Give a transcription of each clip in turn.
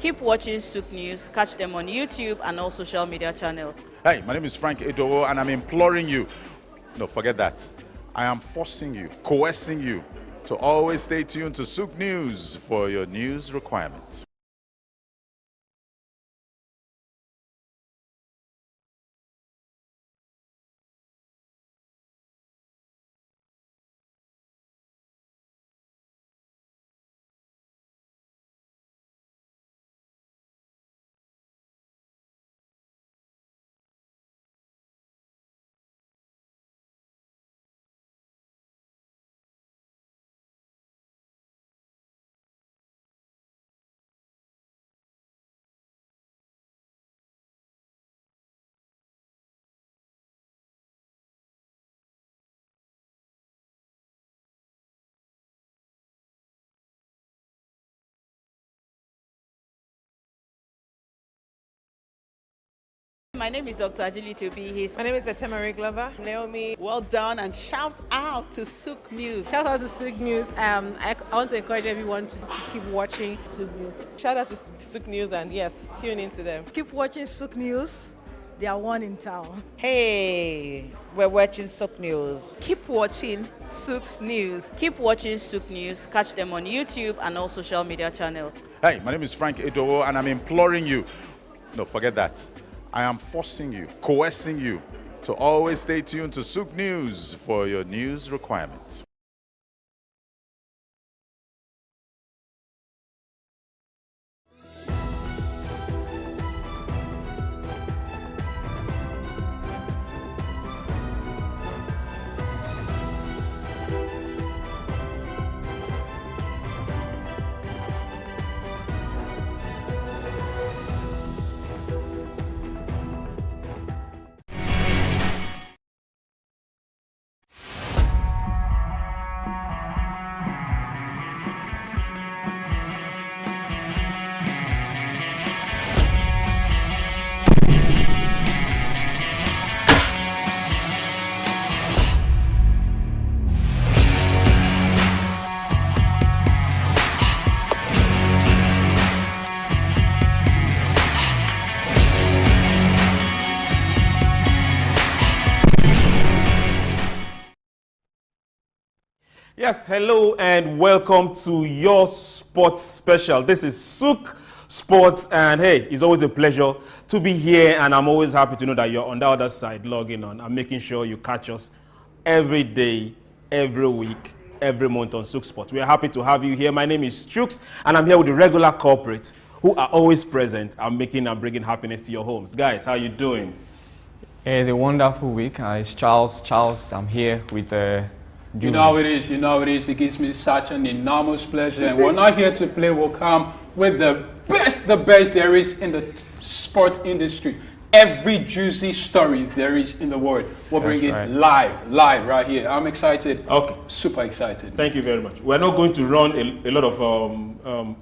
Keep watching Souq News. Catch them on YouTube and all social media channels. Hey, my name is Frank Edowo, and I'm imploring you. No, forget that. I am forcing you, coercing you to always stay tuned to Souq News for your news requirements. My name is Dr. Ajili Tobi. My name is Etemari Glover. Naomi, well done, and shout out to Souq News. Shout out to Souq News. I want to encourage everyone to keep watching Souq News. Shout out to Souq News, and yes, tune into them. Keep watching Souq News. They are one in town. Hey, we're watching Souq News. Keep watching Souq News. Keep watching Souq News. Catch them on YouTube and all social media channels. Hey, my name is Frank Edowo, and I'm imploring you. No, forget that. I am forcing you, coercing you to always stay tuned to Souq News for your news requirements. Yes, hello and welcome to your sports special. This is Souq Sports, and hey, it's always a pleasure to be here, and I'm always happy to know that you're on the other side logging on and making sure you catch us every day, every week, every month on Souq Sports. We are happy to have you here. My name is Souq, and I'm here with the regular corporates who are always present and making and bringing happiness to your homes. Guys, how you doing? It's a wonderful week. It's Charles. Charles, I'm here with You know how it is, you know how it is. It gives me such an enormous pleasure. And we're not here to play, we'll come with the best there is in the sports industry. Every juicy story there is in the world. We'll bring it live right here. I'm excited. Okay. Super excited. Thank you very much. We're not going to run a lot of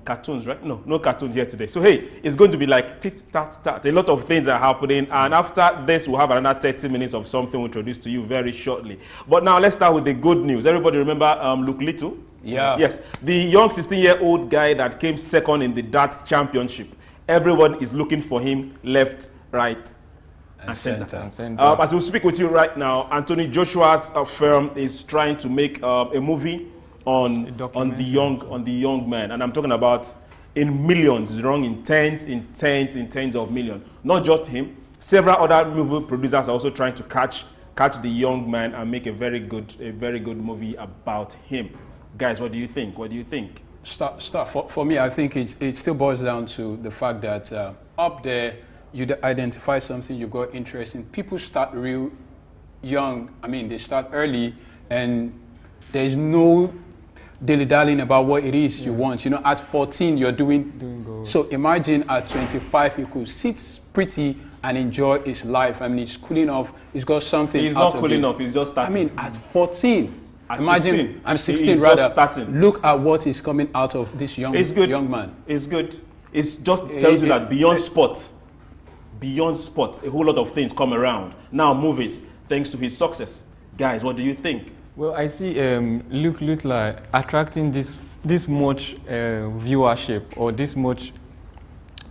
cartoons, right? No cartoons here today. So hey, it's going to be like tit-tat-tat. A lot of things are happening. And after this, we'll have another 30 minutes of something we'll introduce to you very shortly. But now let's start with the good news. Everybody remember Luke Little? Yeah. Yes. The young 16-year-old guy that came second in the darts championship. Everyone is looking for him left, right, and center. As we speak with you right now, Anthony Joshua's firm is trying to make a movie on the young man, and I'm talking about in millions, wrong, in tens of millions. Not just him. Several other movie producers are also trying to catch the young man and make a very good movie about him. Guys, what do you think? For me, I think it still boils down to the fact that up there, you identify something you got interest in. People start real young. I mean, they start early, and there's no dilly-dallying about what it is you want. You know, at 14, you're doing good. So imagine at 25, you could sit pretty and enjoy his life. I mean, he's cool enough. He's got something. He's not cool enough. He's just starting. I mean, at 14. Imagine 16. I'm 16 he's rather. Just starting. Look at what is coming out of this young man. It's good. It just tells you that beyond sports, a whole lot of things come around. Now movies, thanks to his success. Guys, what do you think? Well, I see look like attracting this much viewership or this much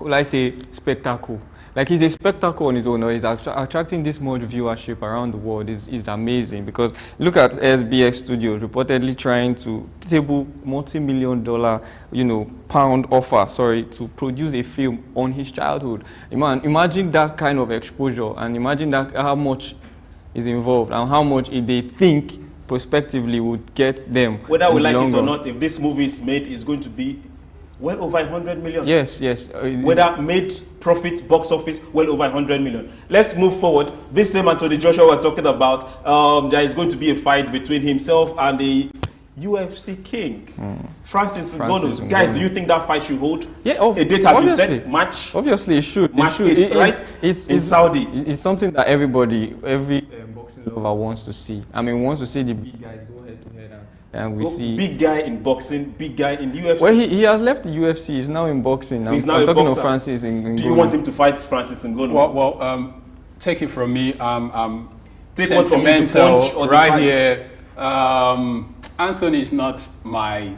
will I say, spectacle. Like, he's a spectacle on his own. He's attracting this much viewership around the world is amazing, because look at SBX Studios reportedly trying to table multi-million-dollar, pound offer, to produce a film on his childhood. Imagine that kind of exposure, and imagine that how much is involved and how much they think prospectively would get them. Whether we like it or not, if this movie is made, it's going to be well over 100 million. Yes. Whether made profit, box office, well over 100 million. Let's move forward. This same Anthony Joshua we're talking about, there is going to be a fight between himself and the UFC king, Francis Ngannou. Guys, do you think that fight should hold? Yeah, a date has been set. Match. Obviously, it should. Match it, right? It's in Saudi. It's something that every boxing lover wants to see. I mean, wants to see the big guys go head to head, and we see big guy in boxing, big guy in UFC. Well, he has left the UFC. He's now in boxing. I'm talking of Francis Ngannou. Do you want him to fight Francis Ngannou? Well, take it from me. Take one from me to punch or right here. Anthony is not my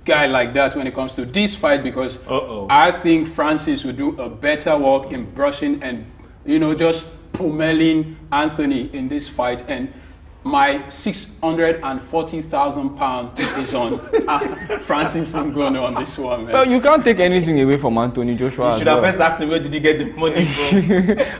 guy like that when it comes to this fight, because I think Francis will do a better work in brushing and just pummeling Anthony in this fight. And my 640,000 pound is on Francis Ngannou on this one, man. Well, you can't take anything away from Anthony Joshua. You should have first asked him, where did he get the money from?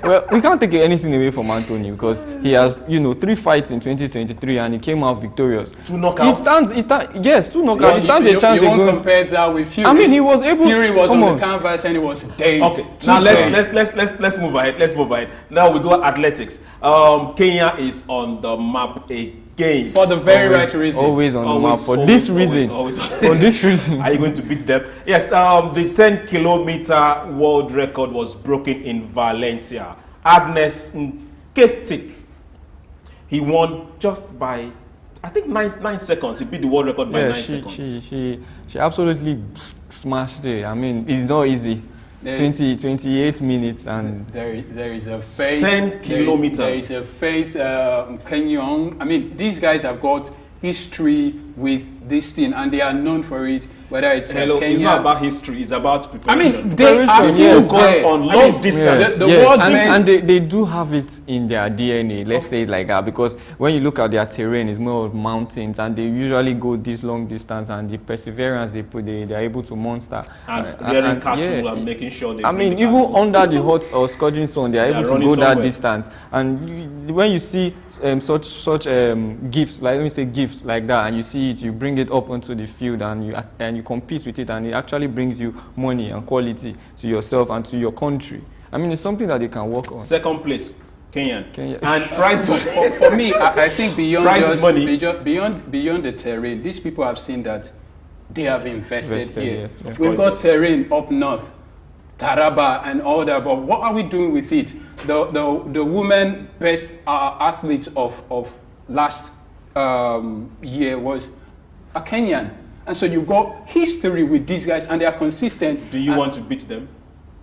Well, we can't take anything away from Anthony, because he has, 3 fights in 2023 and he came out victorious. 2 knockouts. Yes, 2 knockouts. He stands a chance. You won't compare that with Fury. I mean, he was able. Fury was on the canvas and he was dazed. Okay, now let's move ahead. Let's move ahead. Now we go athletics. Kenya is on the map again. For the very right reason. Always on the map. For this reason. For this reason. Are you going to beat them? Yes, the 10-kilometer world record was broken in Valencia. Agnes Nketik, he won just by, I think, 9 seconds. He beat the world record by 9 seconds. She absolutely smashed it. I mean, it's not easy. 28 minutes, and there is a faith. 10 kilometers. There is a faith. Kenyon. I mean, these guys have got history with this thing, and they are known for it. Whether it's Kenya. It's not about history. It's about preparation. I mean, they are still focused on long distance. And they do have it in their DNA. Let's say it like that, because when you look at their terrain, it's more of mountains, and they usually go this long distance, and the perseverance they put, they are able to monster. And rearing cattle and making sure they. I mean, even under the hot or scorching sun, they are able to go that distance. And when you see such gifts, like let me say gifts like that, and you see it, you bring it up onto the field, and you compete with it, and it actually brings you money and quality to yourself and to your country. I mean, it's something that they can work on. Second place, Kenya. And prize for me, I think beyond the terrain, these people have seen that they have invested here. Yes, we've got terrain up north, Taraba and all that, but what are we doing with it? The women best athlete of last year was a Kenyan. And so you've got history with these guys, and they are consistent. Do you want to beat them?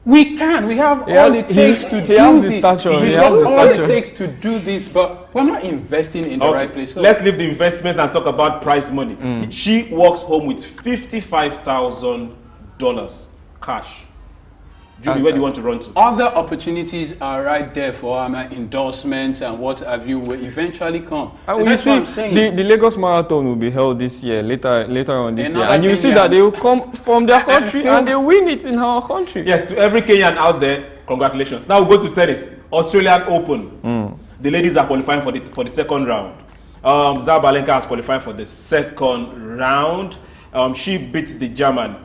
We can. We have all it takes to do this. He has all it takes to do this, but we're not investing in the right place. So let's leave the investments and talk about prize money. She walks home with $55,000 cash. Julie, where do you want to run to? Other opportunities are right there for endorsements and what have you will eventually come. And that's what I'm saying. The Lagos Marathon will be held this year, later on this year. And you see that they will come from their country and they win it in our country. Yes, to every Kenyan out there, congratulations. Now we go to tennis. Australian Open. The ladies are qualifying for the second round. Zabalenka has qualified for the second round. She beat the German,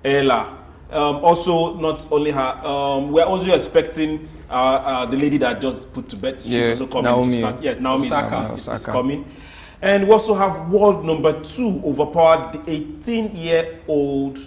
Ella. Also, not only her, we're also expecting the lady that just put to bed. She's also coming to start. Yeah, Naomi is coming. And we also have world number 2 overpowered the 18-year-old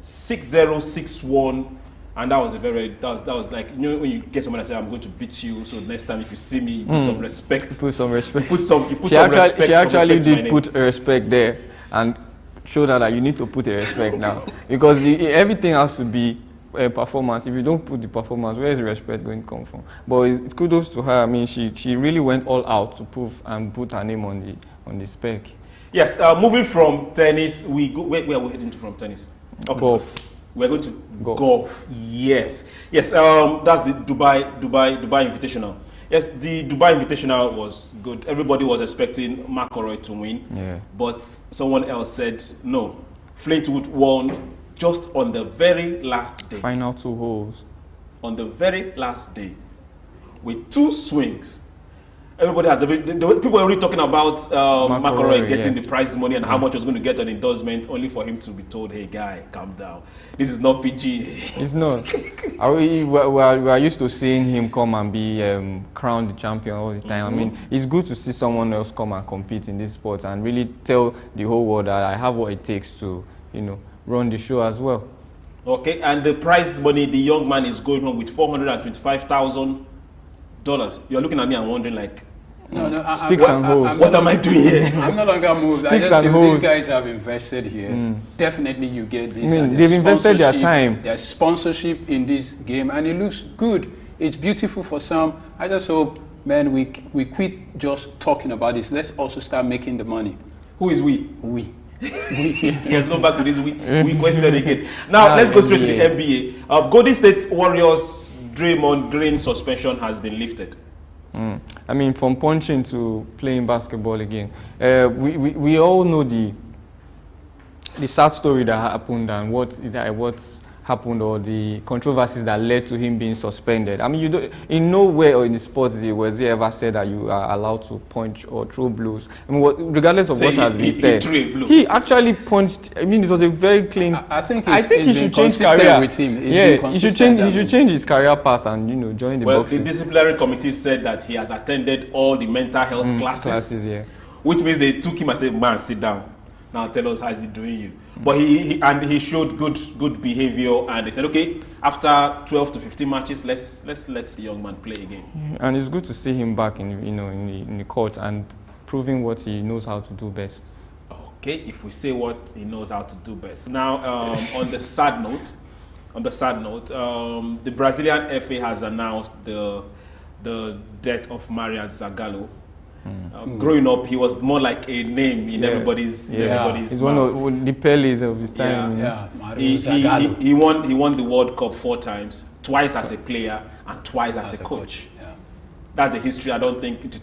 6-0-6-1. And that was that was like, when you get someone that says, I'm going to beat you, so next time if you see me, put some respect. Put some respect. She actually did put respect there. And show that you need to put a respect now, because everything has to be a performance. If you don't put the performance, where is the respect going to come from? But it's kudos to her. I mean, she really went all out to prove and put her name on the spec. Yes. Moving from tennis, we go. Where are we heading to from tennis? Golf. We're going to Golf. Yes. Yes. That's the Dubai Invitational. Yes, the Dubai Invitational was good. Everybody was expecting McIlroy to win. Yeah. But someone else said no. Fleetwood won just on the very last day. Final 2 holes. On the very last day, with 2 swings. Everybody has people are already talking about McIlroy getting the prize money and how much was going to get an endorsement, only for him to be told, "Hey, guy, calm down. This is not PG." It's not. We are used to seeing him come and be crowned the champion all the time. I mean, it's good to see someone else come and compete in this sport and really tell the whole world that I have what it takes to, run the show as well. Okay, and the prize money, the young man is going home with $425,000. You're looking at me and wondering, like, No, sticks and holes. What am I doing here? I'm no longer moved. I just feel these guys have invested here. Definitely you get this. I mean, they've invested their time. There's sponsorship in this game and it looks good. It's beautiful for some. I just hope, man, we quit just talking about this. Let's also start making the money. Who is we? We. Let's go back to this we question again. Now, let's go straight to the NBA. Golden State Warriors Draymond Green suspension has been lifted. I mean, from punching to playing basketball again. We all know the sad story that happened and what happened, or the controversies that led to him being suspended. I mean, in nowhere or in the sports was he ever said that you are allowed to punch or throw blows. I mean, regardless of what has been said, he actually punched. I mean, it was a very clean. I think he should change career with him. He should change his career path and join the boxing. The disciplinary committee said that he has attended all the mental health classes, which means they took him and said, "Man, sit down. Now tell us how is he doing you." But he showed good behavior, and they said, okay, after 12 to 15 matches, let's let the young man play again. And it's good to see him back in the court and proving what he knows how to do best. Okay, if we say what he knows how to do best. Now, on the sad note, the Brazilian FA has announced the death of Maria Zagallo. Growing up, he was more like a name in everybody's. He's one of the Pelés of his time. He won the World Cup 4 times, twice as a player and twice as a coach. That's a history. I don't think it will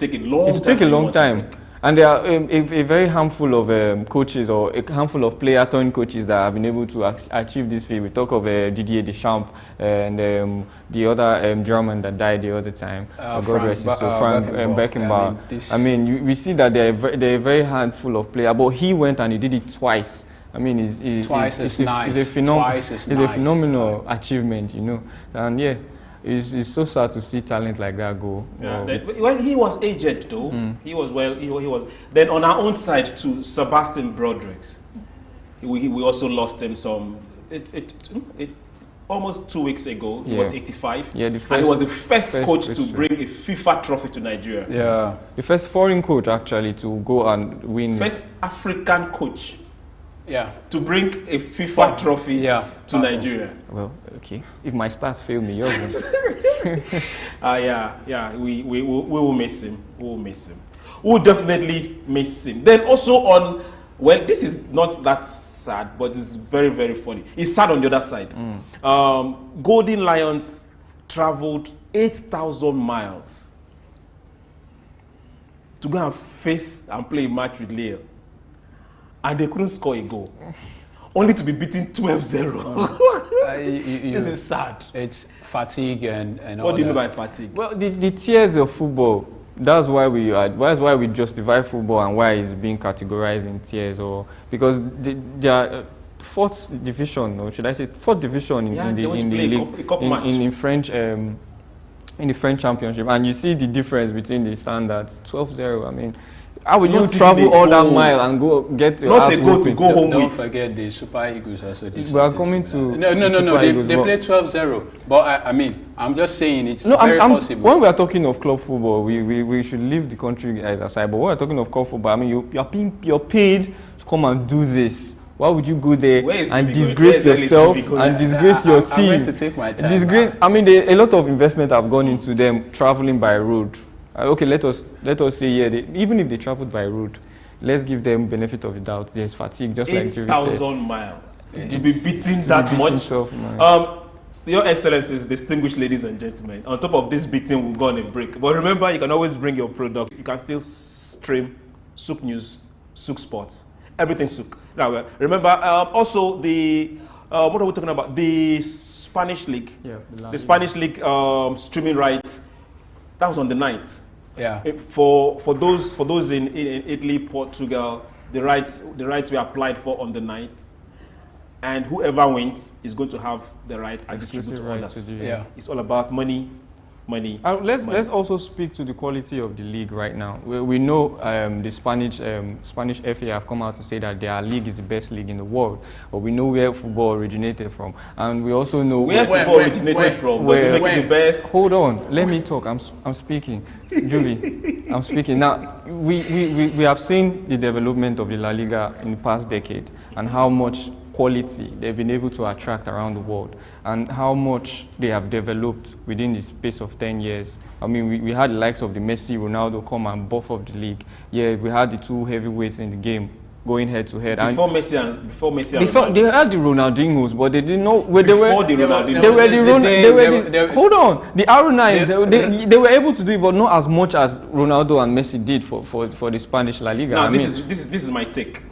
take a long time. And there are a very handful of coaches, or a handful of player-turned-coaches that have been able to achieve this feat. We talk of Didier Deschamps and the other German that died the other time, God rest his soul, Frank Beckenbauer. I mean, we see that they're a very handful of players, but he went and he did it twice. I mean, it's a phenomenal achievement, and It's so sad to see talent like that go. Well, he was aged though. He was. Then on our own side too, Sebastian Broderick. We also lost him almost 2 weeks ago. He was 85. Yeah, and he was the first coach to bring a FIFA trophy to Nigeria. Yeah, the first foreign coach actually to go and win. First African coach. To bring a FIFA trophy to Nigeria. Well, okay. If my stats fail me, you're good. We will miss him. We'll definitely miss him. Then also this is not that sad, but it's very, very funny. It's sad on the other side. Golden Lions traveled 8,000 miles to go and face and play a match with Lille. And they couldn't score a goal, only to be beaten 12-0. This is sad. It's fatigue and all what do you mean that. by fatigue? Well, the tears of football. That's why we justify football and why it's being categorized in tiers, or because they are fourth division, or should I say fourth division in the league in French. In the French Championship, and you see the difference between the standards. 12-0. I mean, how would you travel all that mile and go get your ass whooping? Don't forget the Super Eagles also. We are coming to no. They play 12-0. But I mean, I'm just saying it's very possible. When we are talking of club football, we should leave the country guys aside. But when we're talking of club football, I mean, you're paid to come and do this. Why would you go there and disgrace yourself and disgrace your team? I'm going to take my time. Disgrace. I mean, a lot of investment have gone into them traveling by road. Okay, let us say even if they traveled by road, let's give them benefit of the doubt. There's fatigue, just like Juvi said. 8,000 miles to be beaten that much. 12 miles. Your Excellencies, distinguished ladies and gentlemen, on top of this beating, we'll go on a break. But remember, you can always bring your product. You can still stream Souq News, Souq Sports, everything Souq. Now, remember, also the, what are we talking about? The Spanish League. Yeah, the Spanish League streaming rights. That was on the 9th. Yeah. For those in Italy, Portugal, the rights were applied for on the 9th. And whoever wins is going to have the right and distribute to others. Yeah. It's all about money. Let's also speak to the quality of the league right now. We know the Spanish FA have come out to say that their league is the best league in the world, but we know where football originated from, and we also know where football originated from. Does it make it the best? Hold on, let me talk. I'm speaking, Juvi. I'm speaking now. We have seen the development of the La Liga in the past decade and how much quality they've been able to attract around the world and how much they have developed within the space of 10 years. I mean, we had the likes of the Messi, Ronaldo come and buff up the league. Yeah, we had the two heavyweights in the game going head to head. Before Messi and Ronaldo. They had the Ronaldinhos, but they didn't know where hold on, the R9s. They were able to do it, but not as much as Ronaldo and Messi did for the Spanish La Liga. Now, this is my take.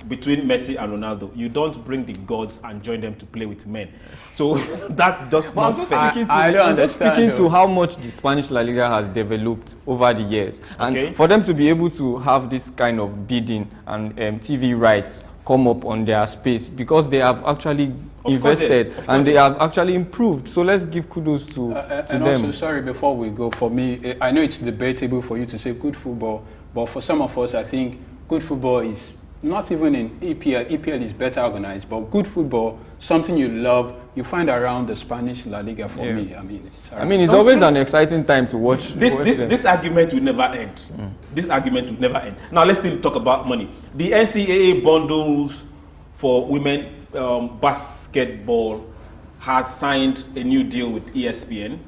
Between Messi and Ronaldo, you don't bring the gods and join them to play with men. So that's just not fair. I'm just speaking to how much the Spanish La Liga has developed over the years. And for them to be able to have this kind of bidding and TV rights come up on their space, because they have actually invested and they have actually improved. So let's give kudos to and them. Also, sorry, before we go, for me, I know it's debatable for you to say good football, but for some of us, I think good football is not even in EPL. EPL is better organized, but good football, something you love, you find around the Spanish La Liga for me. I mean, it's always an exciting time to watch. This argument will never end. This argument will never end. Now let's still talk about money. The NCAA bundles for women basketball has signed a new deal with ESPN,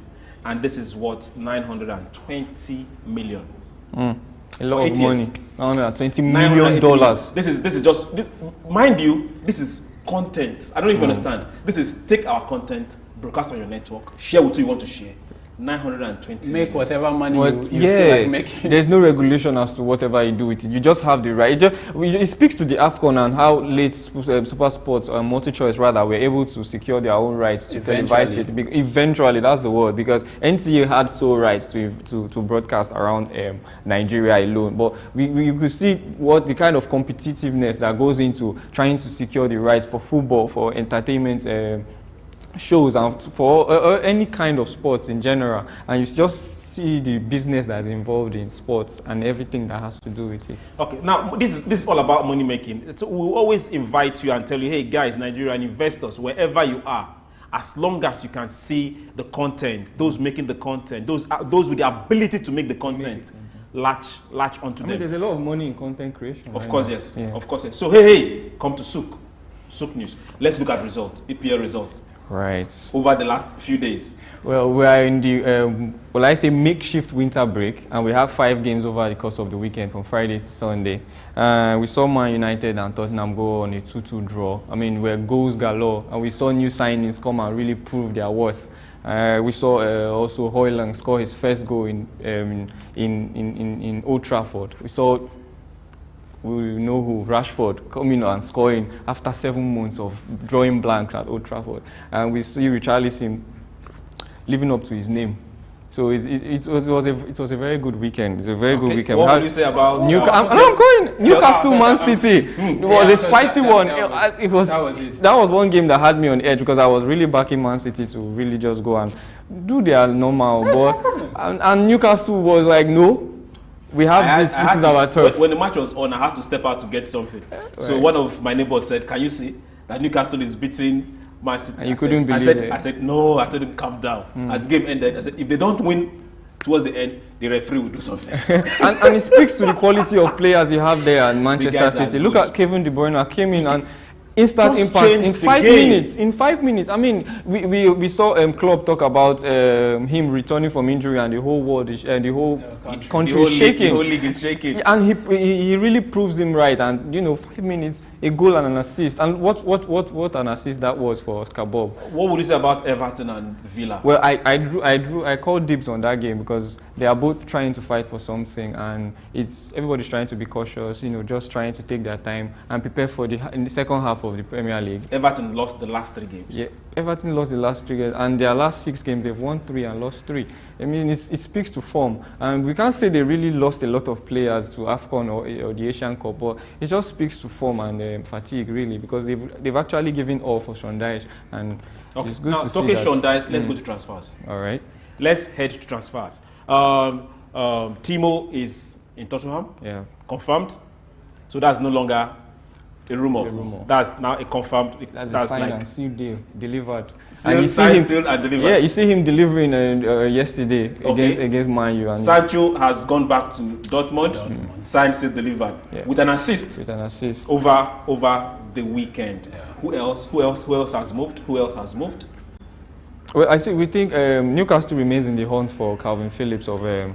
and this is what, 920 million. A lot of money. $920 million. This is just, mind you, this is content. I don't even understand. This is take our content, broadcast on your network, share with who you want to share. 920 make whatever money you feel like making. There's no regulation as to whatever you do with it. You just have the right. It speaks to the AFCON and how late Super Sports or multi-choice rather were able to secure their own rights to televise it. Eventually, that's the word, because NTA had sole rights to broadcast around Nigeria alone. But you could see what the kind of competitiveness that goes into trying to secure the rights for football, for entertainment shows, and for any kind of sports in general, and you just see the business that's involved in sports and everything that has to do with it. Okay, now this is all about money making. So we'll always invite you and tell you, hey guys, Nigerian investors, wherever you are, as long as you can see the content, those making the content, those with the ability to make the content, latch onto them. There's a lot of money in content creation. Of course, yes. Yeah. Of course, yes. So hey, come to Souq News. Let's look at results, EPL results. Right. Over the last few days. Well, we are in the, makeshift winter break, and we have 5 games over the course of the weekend from Friday to Sunday. We saw Man United and Tottenham go on a 2-2 draw. I mean, we're goals galore, and we saw new signings come and really prove their worth. We saw also Højlund score his first goal in Old Trafford. We saw, we know who, Rashford coming and scoring after 7 months of drawing blanks at Old Trafford. And we see Richarlison living up to his name. So it was a very good weekend. It's a very good weekend. What would you say about Newcastle Man City? It was a spicy one. That was one game that had me on edge, because I was really backing Man City to really just go and do their normal. And Newcastle was like, no. We have this is our turf. When the match was on, I had to step out to get something. Right. So one of my neighbors said, can you see that Newcastle is beating Man City? And you couldn't believe it. I said, no, I told him, calm down. As the game ended, I said, if they don't win towards the end, the referee will do something. and it speaks to the quality of players you have there at Manchester City. Look at Kevin De Bruyne came in, and instant Just impact changed in the 5 game. minutes. In 5 minutes. I mean, we saw Klopp talk about him returning from injury and the whole world is, and the whole country is shaking. The whole league is shaking. And he really proves him right. And you know, 5 minutes, a goal and an assist. And what an assist that was for Kabob. What would you say about Everton and Villa? Well, I called dibs on that game because they are both trying to fight for something, and everybody's trying to be cautious. You know, just trying to take their time and prepare for in the second half of the Premier League. Everton lost the last 3 games. Yeah, Everton lost the last 3 games, and their last 6 games they've won 3 and lost 3. I mean, it speaks to form, and we can't say they really lost a lot of players to AFCON or the Asian Cup, but it just speaks to form and fatigue really, because they've actually given all for Sean Dyche, and it's good now, to see talking that. Sean Dyche, let's go to transfers. All right. Let's head to transfers. Timo is in Tottenham. Yeah. Confirmed. So that's no longer a rumor. That's now a confirmed. That's a signed and sealed deal, delivered. Sealed and delivered. Yeah, you see him delivering yesterday against Man U. And Sancho has gone back to Dortmund. Signed, sealed, delivered, with an assist. With an assist over the weekend. Yeah. Who else has moved? Well, we think Newcastle remains in the hunt for Calvin Phillips of Man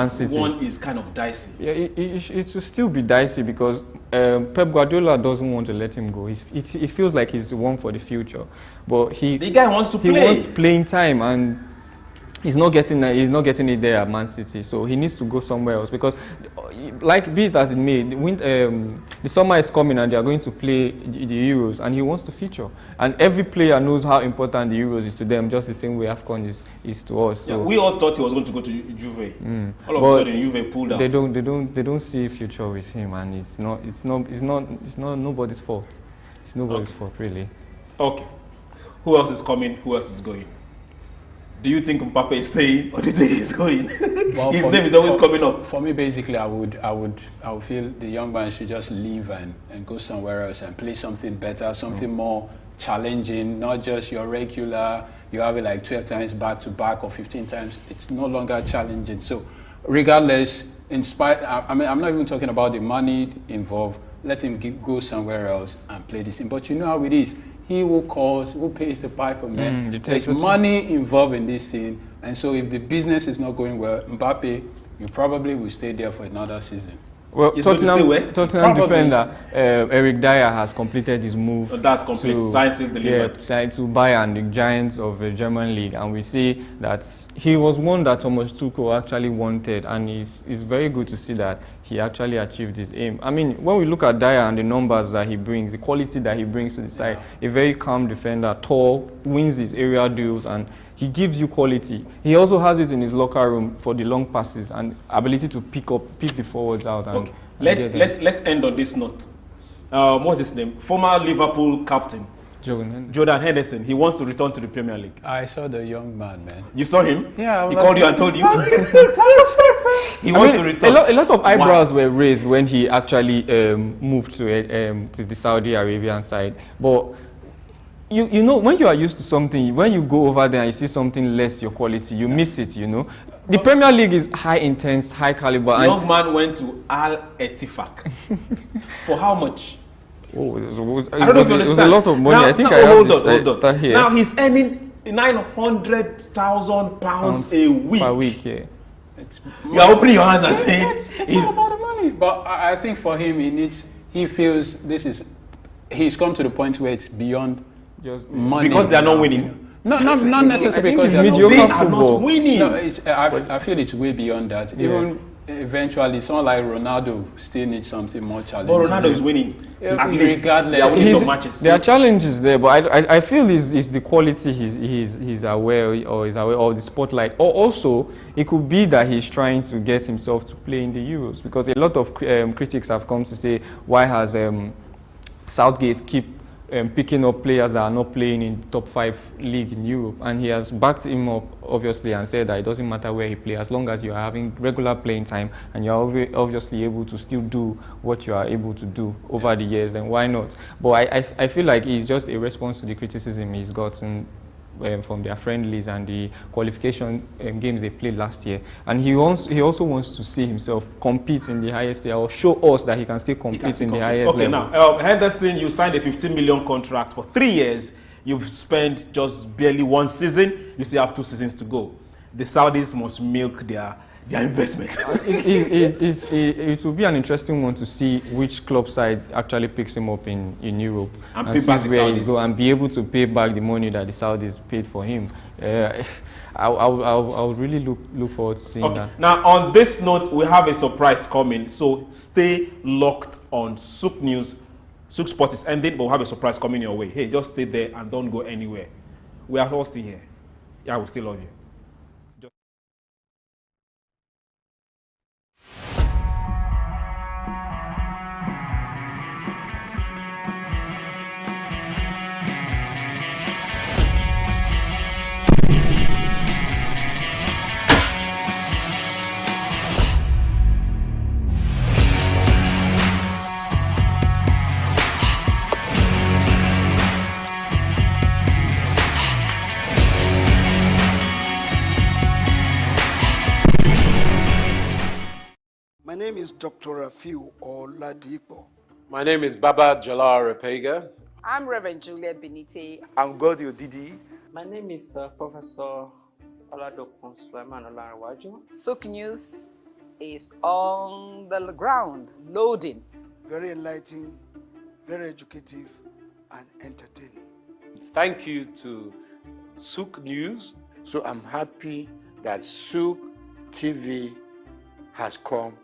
City. That one is kind of dicey. Yeah, it will still be dicey because Pep Guardiola doesn't want to let him go. It feels like he's the one for the future, but the guy wants to play. He wants playing time, and he's not getting it there at Man City. So he needs to go somewhere else because, like be it as it may, the summer is coming and they are going to play the Euros, and he wants to feature. And every player knows how important the Euros is to them, just the same way AFCON is to us. So we all thought he was going to go to Juve. All of a sudden, Juve pulled out. They don't see a future with him, and it's not nobody's fault. It's nobody's fault, really. Okay. Who else is coming? Who else is going? Do you think Mbappe is staying, or do you think he's going? Well, his name is always coming up. For me, basically, I would feel the young man should just leave and go somewhere else and play something better, something more challenging, not just your regular. You have it like 12 times back to back or 15 times. It's no longer challenging. So, regardless, I'm not even talking about the money involved. Let him go somewhere else and play this thing. But you know how it is. He who pays the piper, man. There's money involved in this scene, and so if the business is not going well, Mbappe, you probably will stay there for another season. Well, Tottenham defender Eric Dyer has completed his move. That's complete. Signed, delivered. To Bayern, the giants of the German league, and we see that he was one that Thomas Tuchel actually wanted, and it's very good to see that he actually achieved his aim. I mean, when we look at Dyer and the numbers that he brings, the quality that he brings to the side, a very calm defender, tall, wins his area duels, and he gives you quality. He also has it in his locker room for the long passes and ability to pick the forwards out. And, let's end on this note. What's his name? Former Liverpool captain Jordan Henderson. He wants to return to the Premier League. I saw the young man. You saw him? Yeah. He called you and told you. He wants to return. A lot of eyebrows were raised when he actually moved to the Saudi Arabian side, but. You know, when you are used to something, when you go over there and you see something less your quality, you miss it, you know. The Premier League is high intense, high caliber. The young man went to Al Ettifaq. For how much? Oh, it was a lot of money. I think I have this here. Now he's earning £900,000 a week. Per week, yeah. You are opening your hands and saying it's all about the money. But I think for him, he feels he's come to the point where it's beyond just money. Because they are not winning. No, not necessarily because they are not winning. No, I feel it's way beyond that. Yeah. Even eventually, someone like Ronaldo still needs something more challenging. But Ronaldo is winning. At least regardless, they are winning some matches. There are challenges there, but I feel it's the quality he's aware of the spotlight. Or also, it could be that he's trying to get himself to play in the Euros, because a lot of critics have come to say, why has Southgate keep picking up players that are not playing in top 5 league in Europe, and he has backed him up obviously and said that it doesn't matter where he plays, as long as you are having regular playing time and you are obviously able to still do what you are able to do over the years, then why not? But I feel like it's just a response to the criticism he's gotten from their friendlies and the qualification games they played last year. And he also wants to see himself compete in the highest level, or show us that he can still compete in the highest level. Okay, now, Henderson, you signed a 15 million contract for 3 years. You've spent just barely 1 season. You still have 2 seasons to go. The Saudis must milk their investment. It will be an interesting one to see which club side actually picks him up in Europe and sees where he's going and be able to pay back the money that the Saudis paid for him. I'll really look forward to seeing that. Now, on this note, we have a surprise coming, so stay locked on Souq News. Souq Sport is ending, but we'll have a surprise coming your way. Hey, just stay there and don't go anywhere. We are all still here. Yeah, we still love you. My name is Dr. Rafiu Oladipo. My name is Baba Jalal Repega. I'm Reverend Juliet Benite. I'm Godio Didi. My name is Professor Oladokun Sulaiman Olarawaju. Souq News is on the ground, loading. Very enlightening, very educative, and entertaining. Thank you to Souq News. So I'm happy that Souq TV has come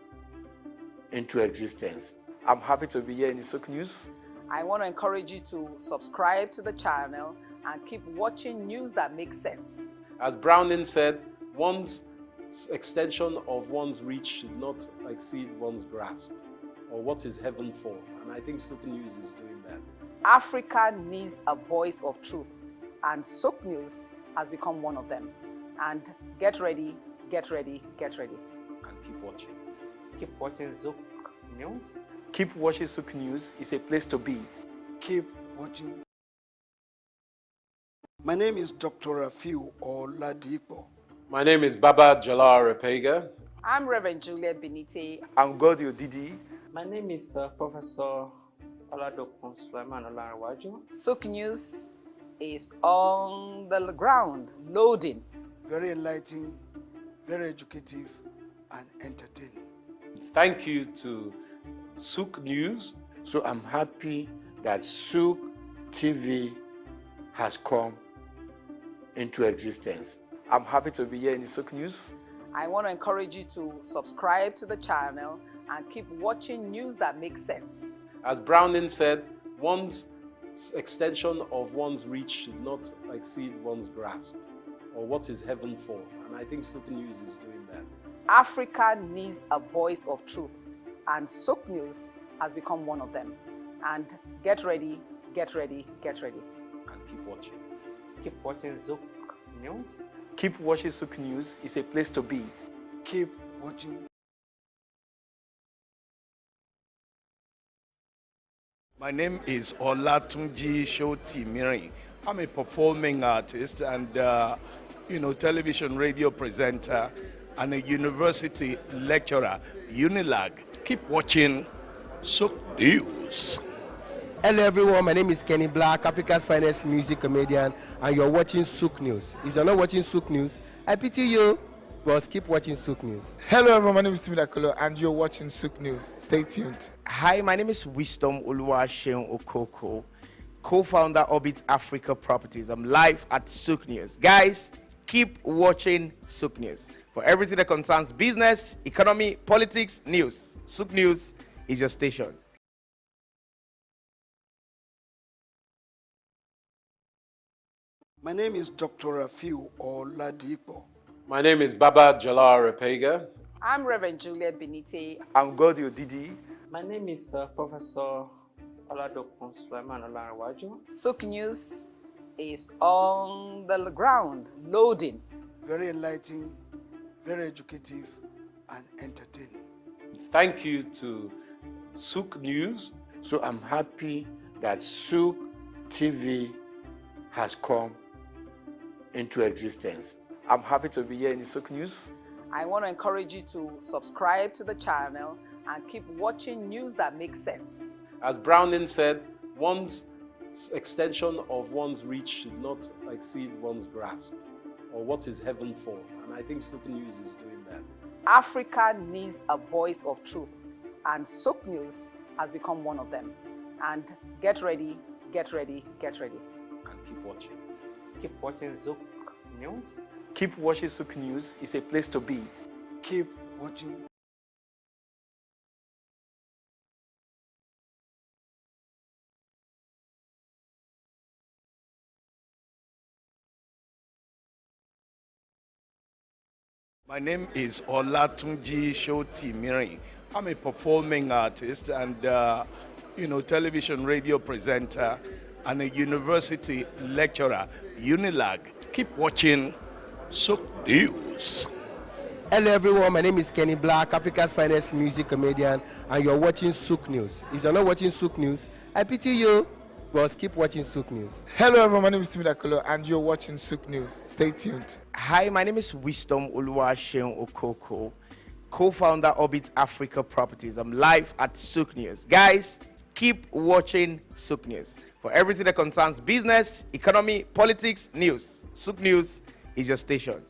into existence. I'm happy to be here in the Souq News. I want to encourage you to subscribe to the channel and keep watching news that makes sense. As Browning said, one's extension of one's reach should not exceed one's grasp, or what is heaven for. And I think Souq News is doing that. Africa needs a voice of truth, and Souq News has become one of them. And get ready, get ready, get ready. And keep watching. Keep watching Souq News. Keep watching Souq News. It's a place to be. Keep watching. My name is Dr. Rafiu Oladipo. My name is Baba Jalal Repega. I'm Reverend Juliet Benite. I'm Godio Didi. My name is Professor Oladokun Sulaiman Olarawaju. Souq News is on the ground, loading. Very enlightening, very educative, and entertaining. Thank you to Souq News. So I'm happy that Souq TV has come into existence. I'm happy to be here in the Souq News. I want to encourage you to subscribe to the channel and keep watching news that makes sense. As Browning said, one's extension of one's reach should not exceed one's grasp, or what is heaven for. And I think Souq News is doing that. Africa needs a voice of truth, and Souq News has become one of them. And get ready, get ready, get ready. And keep watching. Keep watching Souq News. Keep watching Souq News. It's a place to be. Keep watching. My name is Olatunji Shoti Miri. I'm a performing artist and, television radio presenter and a university lecturer, Unilag. Keep watching Souq News. Hello everyone, my name is Kenny Black, Africa's finest music comedian, and you're watching Souq News. If you're not watching Souq News, I pity you, but keep watching Souq News. Hello everyone, my name is Timmy Dakolo, and you're watching Souq News. Stay tuned. Hi, my name is Wisdom Oluwaseun Okoko, co-founder Orbit Africa Properties. I'm live at Souq News. Guys, keep watching Souq News. For everything that concerns business, economy, politics, news, Souq News is your station. My name is Dr. Rafiu Oladipo. My name is Baba Jalal Repega. I'm Reverend Juliet Benite. I'm Godio Didi. My name is Professor Oladokun Sulaiman Olarawaju. Souq News is on the ground, loading. Very enlightening, very educative, and entertaining. Thank you to Souq News. So I'm happy that Souq TV has come into existence. I'm happy to be here in the Souq News. I want to encourage you to subscribe to the channel and keep watching news that makes sense. As Browning said, one's extension of one's reach should not exceed one's grasp, or what is heaven for. And I think Souq News is doing that. Africa needs a voice of truth, and Souq News has become one of them. And get ready, get ready, get ready. And keep watching. Keep watching Souq News. Keep watching Souq News. It's a place to be. Keep watching. My name is Olatunji Shotimirin. I'm a performing artist and, television radio presenter and a university lecturer, Unilag. Keep watching Souq News. Hello everyone, my name is Kenny Black, Africa's finest music comedian, and you're watching Souq News. If you're not watching Souq News, I pity you, but keep watching Souq News. Hello everyone, my name is Timmy Dakolo and you're watching Souq News. Stay tuned. Hi, my name is Wisdom Oluwaseun Okoko, co-founder Orbit Africa Properties. I'm live at Souq News. Guys, keep watching Souq News. For everything that concerns business, economy, politics, news, Souq News is your station.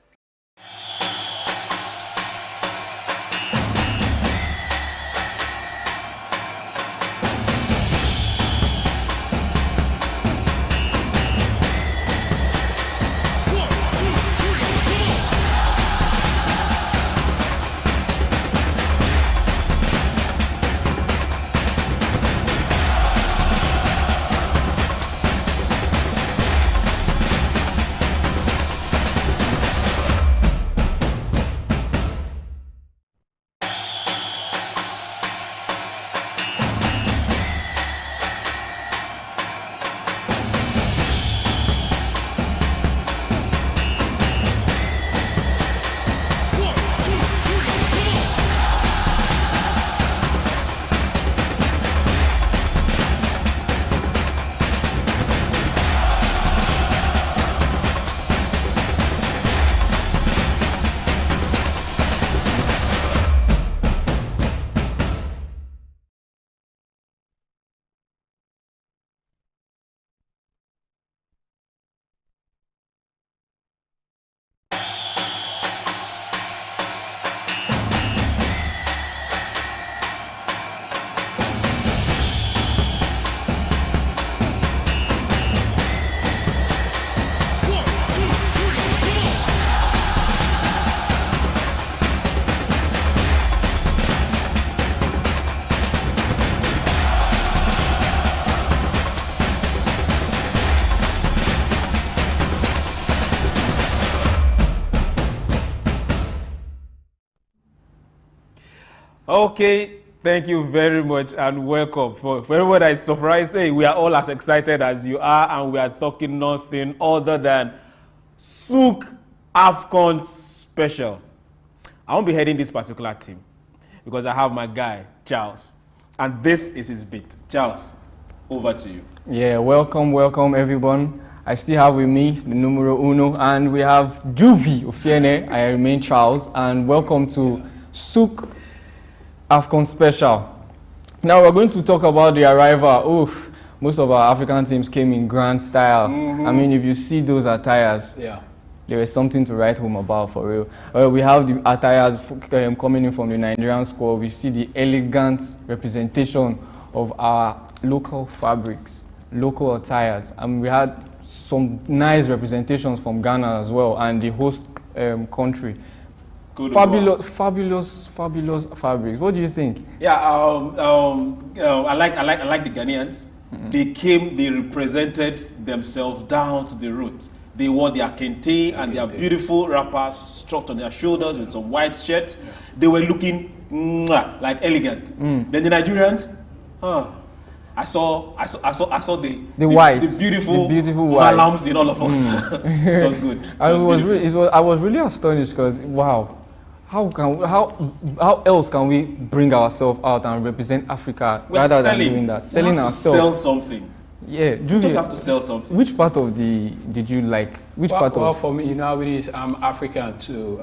Okay, thank you very much and welcome. For everyone that is surprised, hey, we are all as excited as you are and we are talking nothing other than Souq AFCON special. I won't be heading this particular team because I have my guy, Charles, and this is his beat. Charles, over to you. Yeah, welcome everyone. I still have with me the numero uno and we have Juvie Ofiene. I remain Charles and welcome to Souq AFCON special. Now we're going to talk about the arrival. Oof, most of our African teams came in grand style. I mean, if you see those attires, there is something to write home about for real. We have the attires coming in from the Nigerian squad. We see the elegant representation of our local fabrics, local attires. And we had some nice representations from Ghana as well and the host country. Fabulous fabrics. What do you think? Yeah, I like the Ghanaians. They represented themselves down to the roots. They wore their kente and their beautiful wrappers struck on their shoulders with some white shirts. They were looking like elegant. Then the Nigerians, I saw the white, the beautiful white malams in all of us. It was good. I was really astonished because wow. How else can we bring ourselves out and represent Africa rather than doing that? Selling ourselves. Sell something. Yeah, You just have to sell something. Which part of did you like? Well, for me, you know how it is. I'm African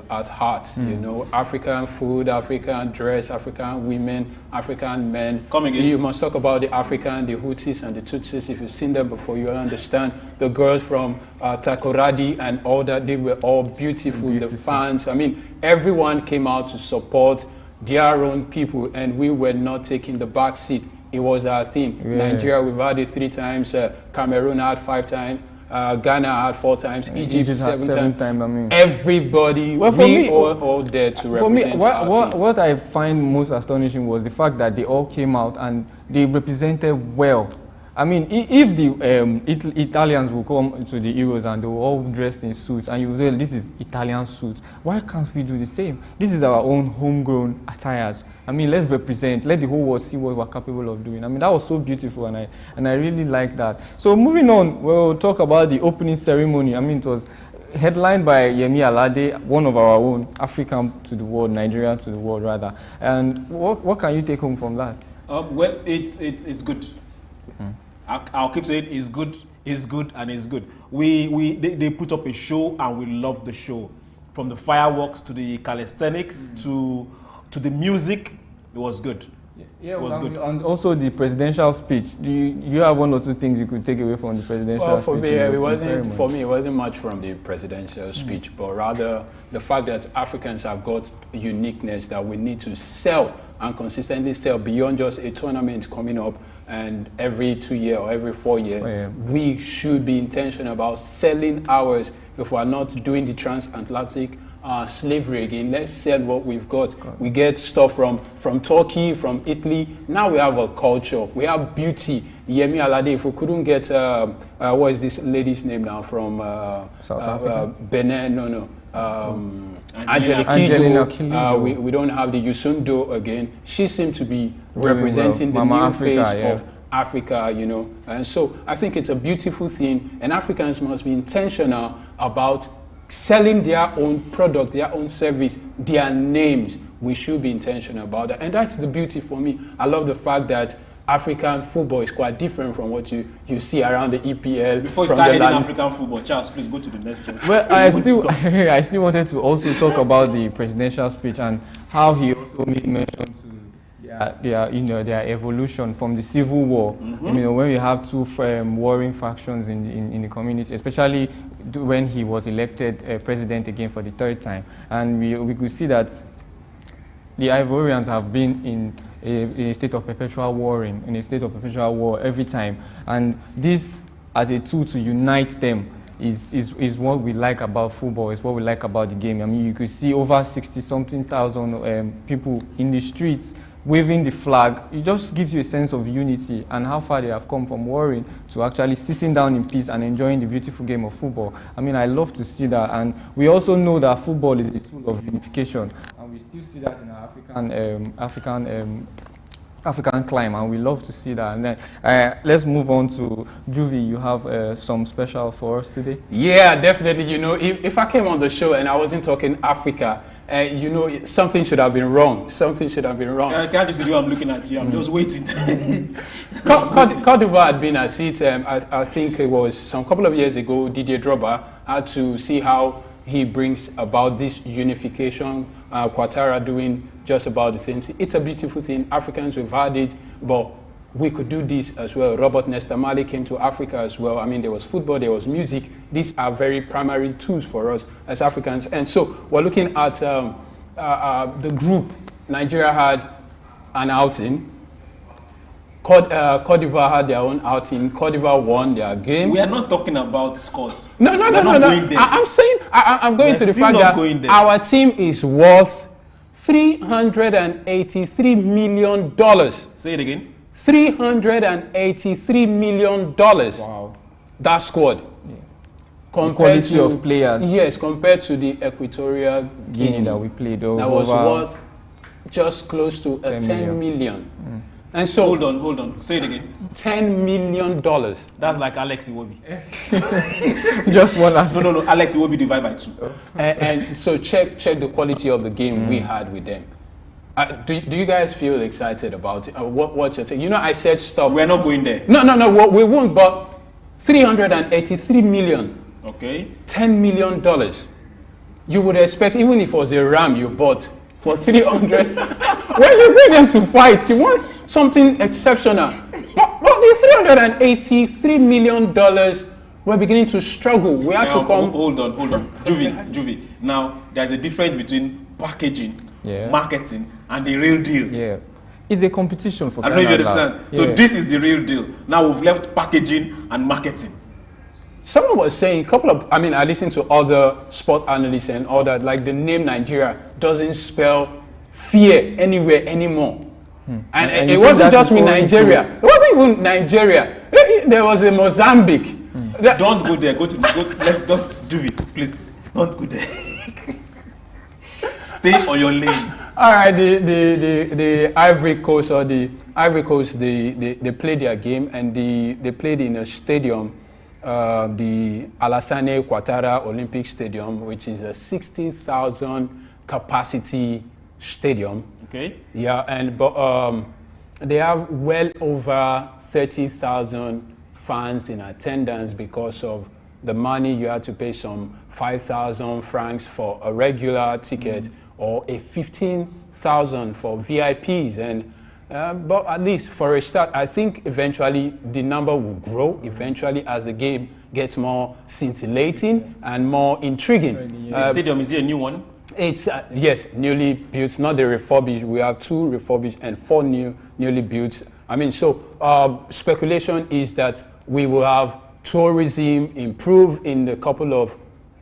at heart. You know, African food, African dress, African women, African men. Come again. You must talk about the African, the Houthis and the Tutsis. If you've seen them before, you understand. The girls from Takoradi and all that, they were all beautiful. The fans, I mean, everyone came out to support their own people, and we were not taking the back seat. It was our thing. Yeah. Nigeria, we've had it 3 times. Cameroon had 5 times. Ghana had 4 times. Egypt 7 times. I mean, everybody, well, for me, all there to represent for me, what I find most astonishing was the fact that they all came out and they represented well. I mean, if the Italians will come to the Euros and they were all dressed in suits, and you say this is Italian suits, why can't we do the same? This is our own homegrown attires. I mean, let's represent, let the whole world see what we're capable of doing. I mean, that was so beautiful, and I really like that. So moving on, we'll talk about the opening ceremony. I mean, it was headlined by Yemi Alade, one of our own, African to the world, Nigerian to the world rather. And what can you take home from that? Well, it's good. I'll keep saying it's good, and it's good. They put up a show, and we love the show. From the fireworks to the calisthenics to the music, it was good. Yeah, it was good. And also the presidential speech. Do you have 1 or 2 things you could take away from the presidential speech? Well, for me, it wasn't much from the presidential speech, but rather the fact that Africans have got uniqueness that we need to sell and consistently sell beyond just a tournament coming up. And every 2 years or every 4 years, we should be intentional about selling ours. If we're not doing the transatlantic slavery again, let's sell what we've got. We get stuff from Turkey, from Italy. Now we have a culture. We have beauty. Yemi Alade, if we couldn't get, what is this lady's name now from South Africa? Benin, Angelina Kidjo. We don't have the Yusundo again. She seemed to be representing the new face of Africa, you know. And so I think it's a beautiful thing, and Africans must be intentional about selling their own product, their own service, their names. We should be intentional about that. And that's the beauty for me. I love the fact that African football is quite different from what you see around the EPL. Before you start hitting African football, Charles, please go to the next one. Well, I still wanted to also talk about the presidential speech and how he also made mention to their evolution from the civil war. You know, when you have 2 warring factions in the community, especially when he was elected president again for the 3rd time, and we could see that the Ivorians have been in a state of perpetual warring, in a state of perpetual war every time, and this as a tool to unite them is what we like about football, is what we like about the game. I mean, you could see over 60-something thousand people in the streets waving the flag. It just gives you a sense of unity and how far they have come from warring to actually sitting down in peace and enjoying the beautiful game of football. I mean, I love to see that, and we also know that football is a tool of unification, and we still see that in our African climb, and we love to see that. And then let's move on to Juvie. You have some special for us today? Yeah, definitely. You know, if I came on the show and I wasn't talking Africa, you know, something should have been wrong. Something should have been wrong. I can't just see you. I'm looking at you. I'm just waiting. Cote d'Ivoire had been at it. I think it was some couple of years ago. Didier Drogba had to see how he brings about this unification. Ouattara doing just about the same thing. It's a beautiful thing. Africans, we've had it, but we could do this as well. Robert Nesta Marley came to Africa as well. I mean, there was football, there was music. These are very primary tools for us as Africans. And so we're looking at the group. Nigeria had an outing. Cote d'Ivoire had their own outing. Cote d'Ivoire won their game. We are not talking about scores. No. I'm saying, I'm going to the fact that our team is worth $383 million. Say it again. $383 million. Wow. That squad. Yeah. The quality of players. Yes, compared to the Equatorial Guinea that we played over. That was worth just close to 10 million. And so hold on. Say it again. $10 million. That's like Alex Iwobi. Just one. No. Alex Iwobi divided by 2. And so check the quality of the game we had with them. Do you guys feel excited about it? What you're saying? You know, I said stop. We're not going there. No, we won't. But 383 million. Okay. $10 million. You would expect, even if it was a ram you bought for 300. When you bring them to fight, you want something exceptional. But the $383 million, we're beginning to struggle. We have to come. Hold on. Juvie. Now, there's a difference between packaging, marketing, and the real deal. Yeah. It's a competition for I don't know if you understand. So this is the real deal. Now we've left packaging and marketing. Someone was saying, I listened to other sport analysts and all that, like the name Nigeria doesn't spell fear anywhere anymore. And it wasn't just with Nigeria. It wasn't even Nigeria. There was a Mozambique. Don't go there. Let's just do it, please. Don't go there. Stay on your lane. All right, the Ivory Coast they played their game and they played in a stadium, the Alassane Ouattara Olympic Stadium, which is a 60,000 capacity stadium. Okay. Yeah, but they have well over 30,000 fans in attendance because of the money you had to pay, some 5,000 francs for a regular ticket or a 15,000 for VIPs. And but at least for a start, I think eventually the number will grow eventually as the game gets more scintillating and more intriguing. The stadium, is it a new one? It's yes, newly built, not the refurbished. We have 2 refurbished and 4 newly built. I mean, so speculation is that we will have tourism improve in the couple of,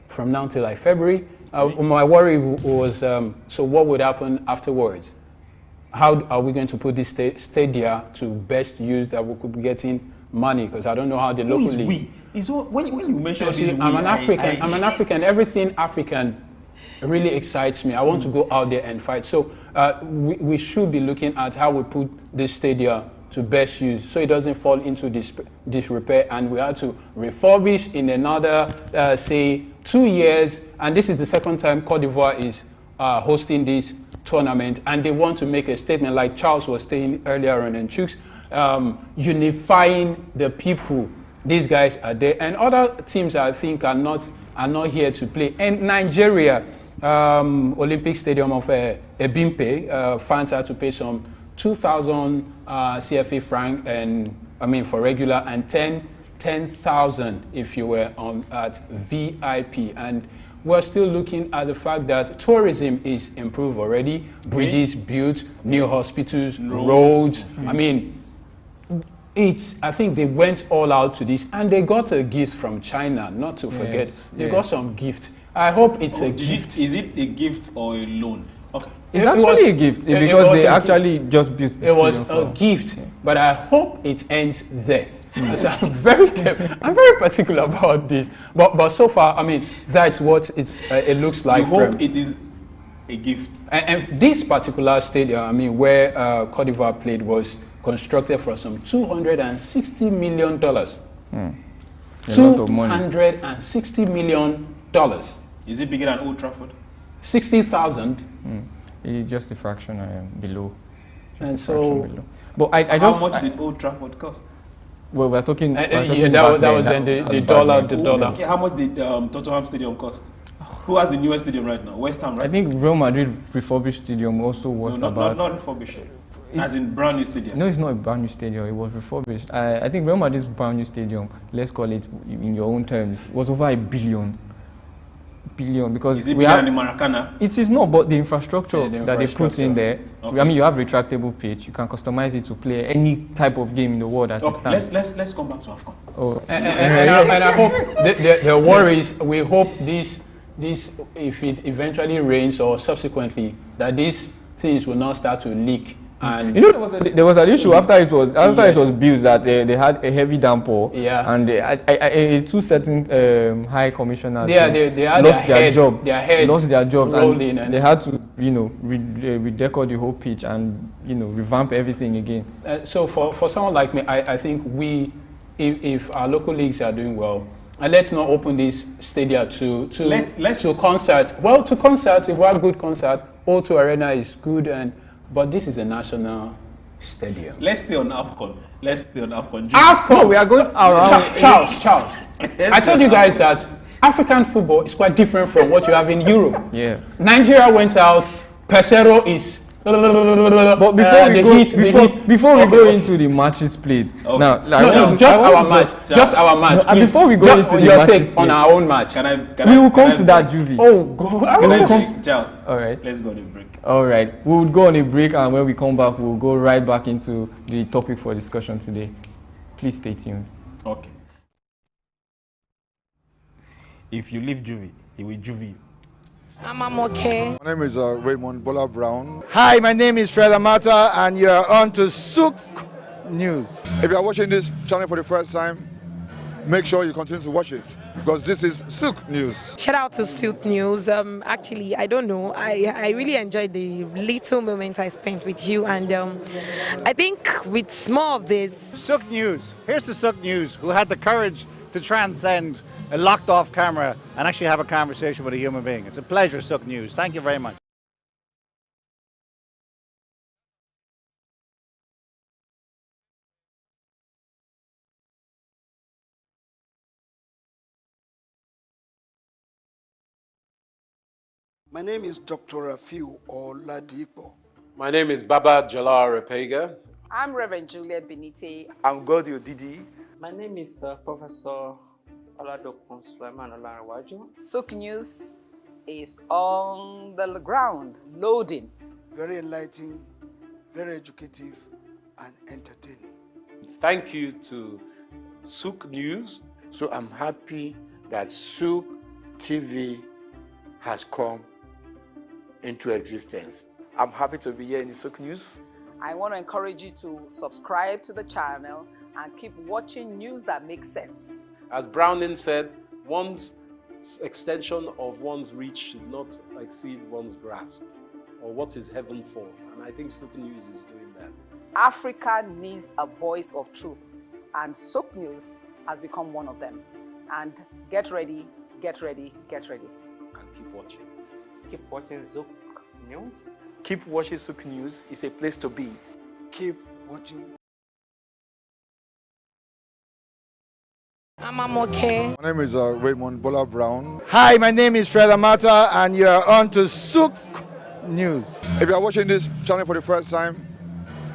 from now till like February. My worry was, so what would happen afterwards? How are we going to put this stadia to best use that we could be getting money? Because I don't know how the local league. When you mention I'm an African. Everything African really excites me. I want to go out there and fight. So we should be looking at how we put this stadia to best use so it doesn't fall into disrepair, and we have to refurbish in another, say, 2 years. And this is the second time Cote d'Ivoire is hosting this tournament, and they want to make a statement like Charles was saying earlier on in Chooks, unifying the people. These guys are there, and other teams I think are not here to play. And Nigeria, Olympic Stadium of Ebimpe, fans had to pay some 2,000 CFA franc, and for regular, and 10,000 if you were at VIP. And we're still looking at the fact that tourism is improved already. Bridges built, new hospitals, roads. I think they went all out to this, and they got a gift from China, not to forget. They got some gift. I hope it's a gift. Is it a gift or a loan? Okay. It's actually a gift because they actually just built the stadium. It was a gift, but I hope it ends there. So I'm very particular about this. But so far, that's what it looks like. I hope it is a gift. And this particular stadium, where Cote d'Ivoire played, was constructed for some $260 million. $260 million. Is it bigger than Old Trafford? 60,000. It's just a fraction below. And so, but how much did Old Trafford cost? Well, we're talking. That was then the dollar. Okay, how much did Tottenham Stadium cost? Who has the newest stadium right now? West Ham, right? I think Real Madrid refurbished stadium also was about. Not refurbished. As in brand new stadium? No, it's not a brand new stadium. It was refurbished. I think Real Madrid's brand new stadium, let's call it in your own terms, was over $1 billion. Because is it bigger than the Maracana? It is not, but the infrastructure that they put in there. Okay. You have retractable pitch. You can customize it to play any type of game in the world as it stands. Let's come back to AFCON. Oh. and I hope the worries. We hope this if it eventually rains or subsequently that these things will not start to leak. And there was an issue after it was built that they had a heavy downpour, and two certain high commissioners lost their jobs, and they had to redecor the whole pitch and revamp everything again. So for someone like me, I think if our local leagues are doing well, and let's not open this stadium to concerts. Well, to concerts, if we have good concerts, O2 Arena is good, and But this is a national stadium. Let's stay on AFCON. AFCON, we are going around. Charles. I told you guys that African football is quite different from what you have in Europe. Yeah. Nigeria went out. Pesero is. But before we go into the matches played, now just our match. Before we go into the matches on our own match, we will come to that, Juvie. Oh God! Can I come? Charles. All right. Let's go on a break. All right. We would go on a break, and when we come back, we'll go right back into the topic for discussion today. Please stay tuned. Okay. If you leave Juvie, he will Juvie you. I'm okay. My name is Raymond Bola Brown. Hi, my name is Fred Amata, and you are on to Souq News. If you are watching this channel for the first time, make sure you continue to watch it because this is Souq News. Shout out to Souq News. Actually, I don't know. I really enjoyed the little moment I spent with you, and I think with more of this. Souq News. Here's the Souq News who had the courage to transcend a locked off camera and actually have a conversation with a human being. It's a pleasure, Souq News. Thank you very much. My name is Dr. Rafiu Oladipo. My name is Baba Jalal Repega. I'm Reverend Juliet Benite. I'm Godio Didi. My name is Professor Oladokun Sulaiman Olarawaju. Souq News is on the ground, loading. Very enlightening, very educative, and entertaining. Thank you to Souq News. So I'm happy that Souq TV has come into existence. I'm happy to be here in the Souq News. I want to encourage you to subscribe to the channel and keep watching news that makes sense. As Browning said, one's extension of one's reach should not exceed one's grasp, or what is heaven for. And I think Souq News is doing that. Africa needs a voice of truth, and Souq News has become one of them. And get ready, get ready, get ready. And keep watching. Keep watching Souq News. Keep watching Souq News. It's a place to be. Keep watching. I'm okay. My name is Raymond Bola Brown. Hi, my name is Fred Amata, and you are on to Souq News. If you are watching this channel for the first time,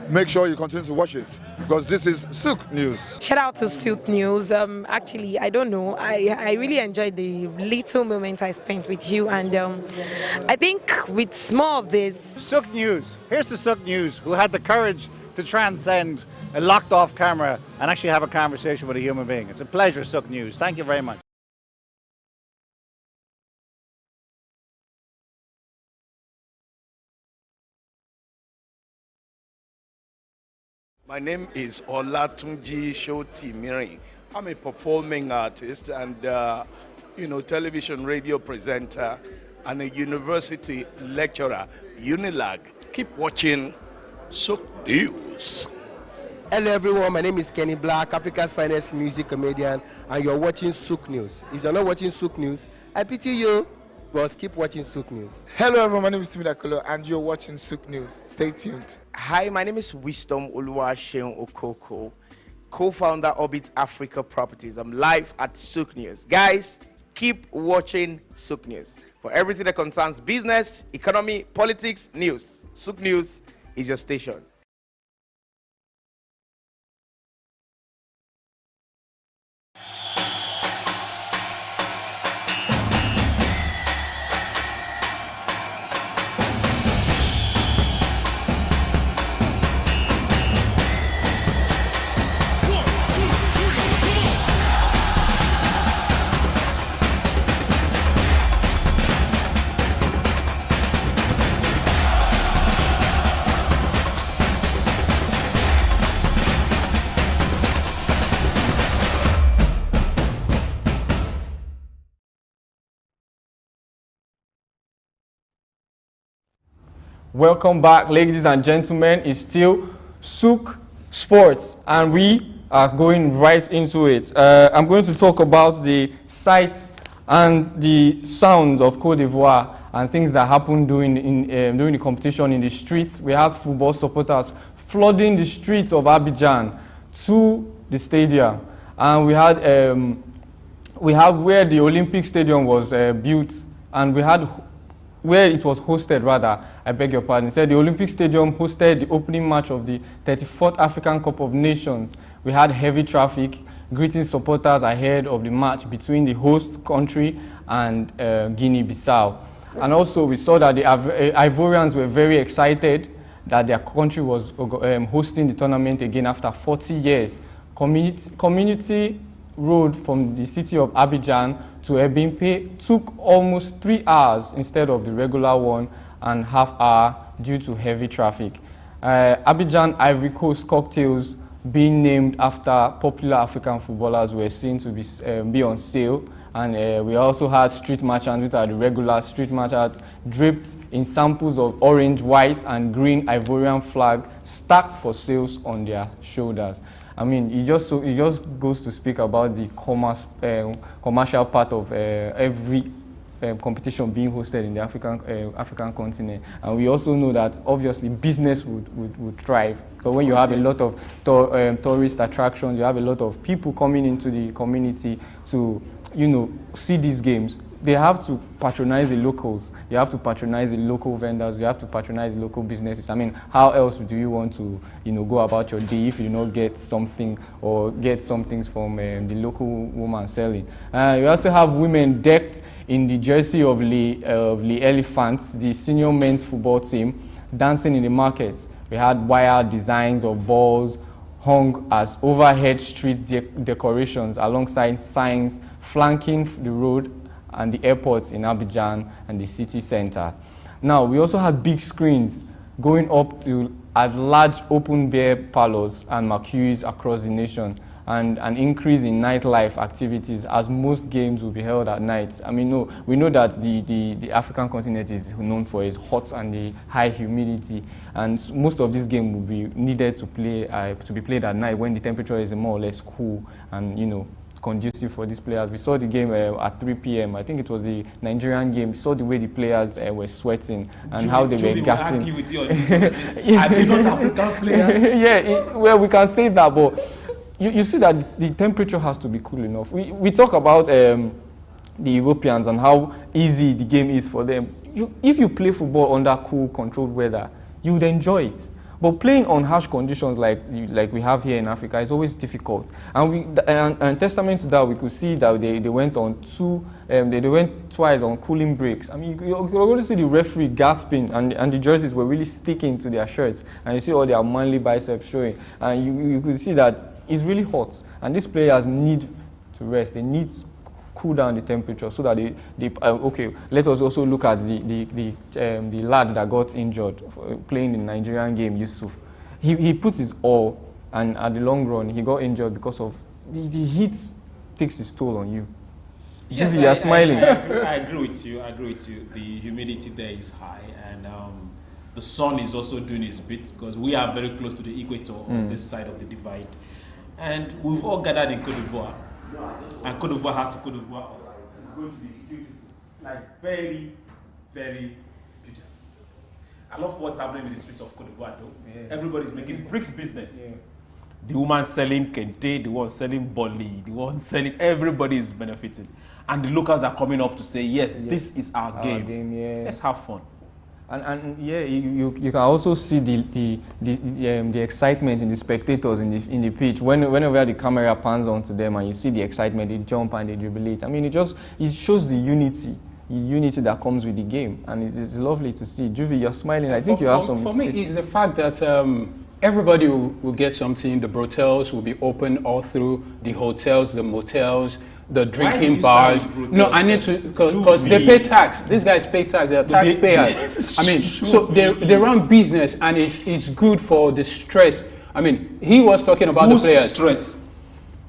make sure you continue to watch it because this is Souq News. Shout out to Souq News. Actually, I don't know. I really enjoyed the little moment I spent with you, and I think with more of this. Souq News. Here's the Souq News who had the courage to transcend a locked off camera and actually have a conversation with a human being. It's a pleasure, Souq News. Thank you very much. My name is Olatunji Shotimirin. I'm a performing artist and, television radio presenter and a university lecturer, Unilag. Keep watching Souq News. Hello everyone, my name is Kenny Black, Africa's finest music comedian, and you're watching Souq News. If you're not watching Souq News, I pity you, but keep watching Souq News. Hello everyone, my name is Timmy Dakolo and you're watching Souq News. Stay tuned. Hi, my name is Wisdom Oluwaseun Okoko, co-founder Orbit Africa Properties. I'm live at Souq News. Guys, keep watching Souq News. For everything that concerns business, economy, politics, news, Souq News is your station. Welcome back, ladies and gentlemen. It's still Souq Sports, and we are going right into it. I'm going to talk about the sights and the sounds of Côte d'Ivoire and things that happened during the competition in the streets. We had football supporters flooding the streets of Abidjan to the stadium, and we had where the Olympic Stadium was built, and we had where it was hosted, rather, I beg your pardon. It said the Olympic Stadium hosted the opening match of the 34th African Cup of Nations. We had heavy traffic, greeting supporters ahead of the match between the host country and Guinea-Bissau. And also we saw that the Ivorians were very excited that their country was hosting the tournament again after 40 years. Community road from the city of Abidjan to Ebimpe took almost 3 hours instead of the regular 1.5 hours due to heavy traffic. Abidjan Ivory Coast cocktails being named after popular African footballers were seen to be on sale, and we also had street merchants, which are the regular street merchants, draped in samples of orange, white, and green Ivorian flag stacked for sales on their shoulders. I mean, it just goes to speak about the commercial part of every competition being hosted in the African continent. And we also know that obviously business would thrive. So when you have a lot of tourist attractions, you have a lot of people coming into the community to, see these games. They have to patronize the locals. You have to patronize the local vendors. You have to patronize the local businesses. I mean, how else do you want to, go about your day if you don't get something or get some things from the local woman selling? You also have women decked in the jersey of the Elephants, the senior men's football team, dancing in the markets. We had wire designs of balls hung as overhead street decorations alongside signs flanking the road and the airports in Abidjan and the city center. Now, we also had big screens going up to at large open beer parlors and mercuries across the nation, and an increase in nightlife activities as most games will be held at night. I mean, we know that the African continent is known for its hot and the high humidity, and most of these games will be needed to be played at night when the temperature is more or less cool and, conducive for these players. We saw the game at 3 p.m. I think it was the Nigerian game. We saw the way the players were sweating and how they were gassing. Argue with you on this. Are they not African players? Yeah, well, we can say that, but you see that the temperature has to be cool enough. We talk about the Europeans and how easy the game is for them. If you play football under cool, controlled weather, you would enjoy it. But playing on harsh conditions like we have here in Africa is always difficult. And testament to that, we could see that they went on they went twice on cooling breaks. I mean, you could already see the referee gasping, and the jerseys were really sticking to their shirts, and you see all their manly biceps showing, and you could see that it's really hot, and these players need to rest. They need to cool down the temperature so that okay, let us also look at the lad that got injured playing the Nigerian game, Yusuf. He put his all, and at the long run he got injured because of the heat takes its toll on you. Yes, you are smiling. I agree with you. The humidity there is high, and the sun is also doing its bit because we are very close to the equator on this side of the divide, and we've all gathered in Cote d'Ivoire. And Cote d'Ivoire has to Cote d'Ivoire us. It's going to be beautiful. Like very, very beautiful. I love what's happening in the streets of Cote d'Ivoire though. Yeah. Everybody's making bricks business. Yeah. The woman selling kente, the one selling boli, the one selling, everybody is benefiting. And the locals are coming up to say, yes, this is our game. Yeah. Let's have fun. And yeah, you can also see the excitement in the spectators in the pitch. Whenever the camera pans onto them and you see the excitement, they jump and they jubilate. I mean, it shows the unity that comes with the game, and it's lovely to see. Juvie, you're smiling. I think you have some. For me, it's the fact that everybody will get something. The brotels will be open all through the hotels, the motels, the drinking bars. No, I need to, because they pay tax. These guys pay tax. They're taxpayers. I mean, so they run business, and it's good for the stress. I mean, he was talking about the players. Stress?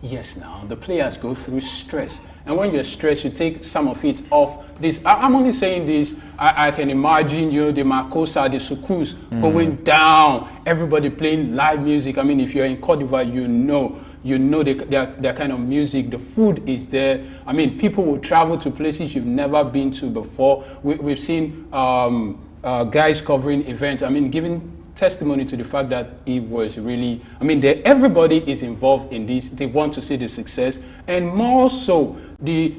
Yes, now the players go through stress, and when you're stressed, you take some of it off. I'm only saying this. I can imagine, the Makossa, the Souqs going down. Everybody playing live music. I mean, if you're in Cote d'Ivoire, you know their kind of music, the food is there. I mean, people will travel to places you've never been to before. We've seen guys covering events. I mean, giving testimony to the fact that it was really, I mean, everybody is involved in this. They want to see the success, and more so the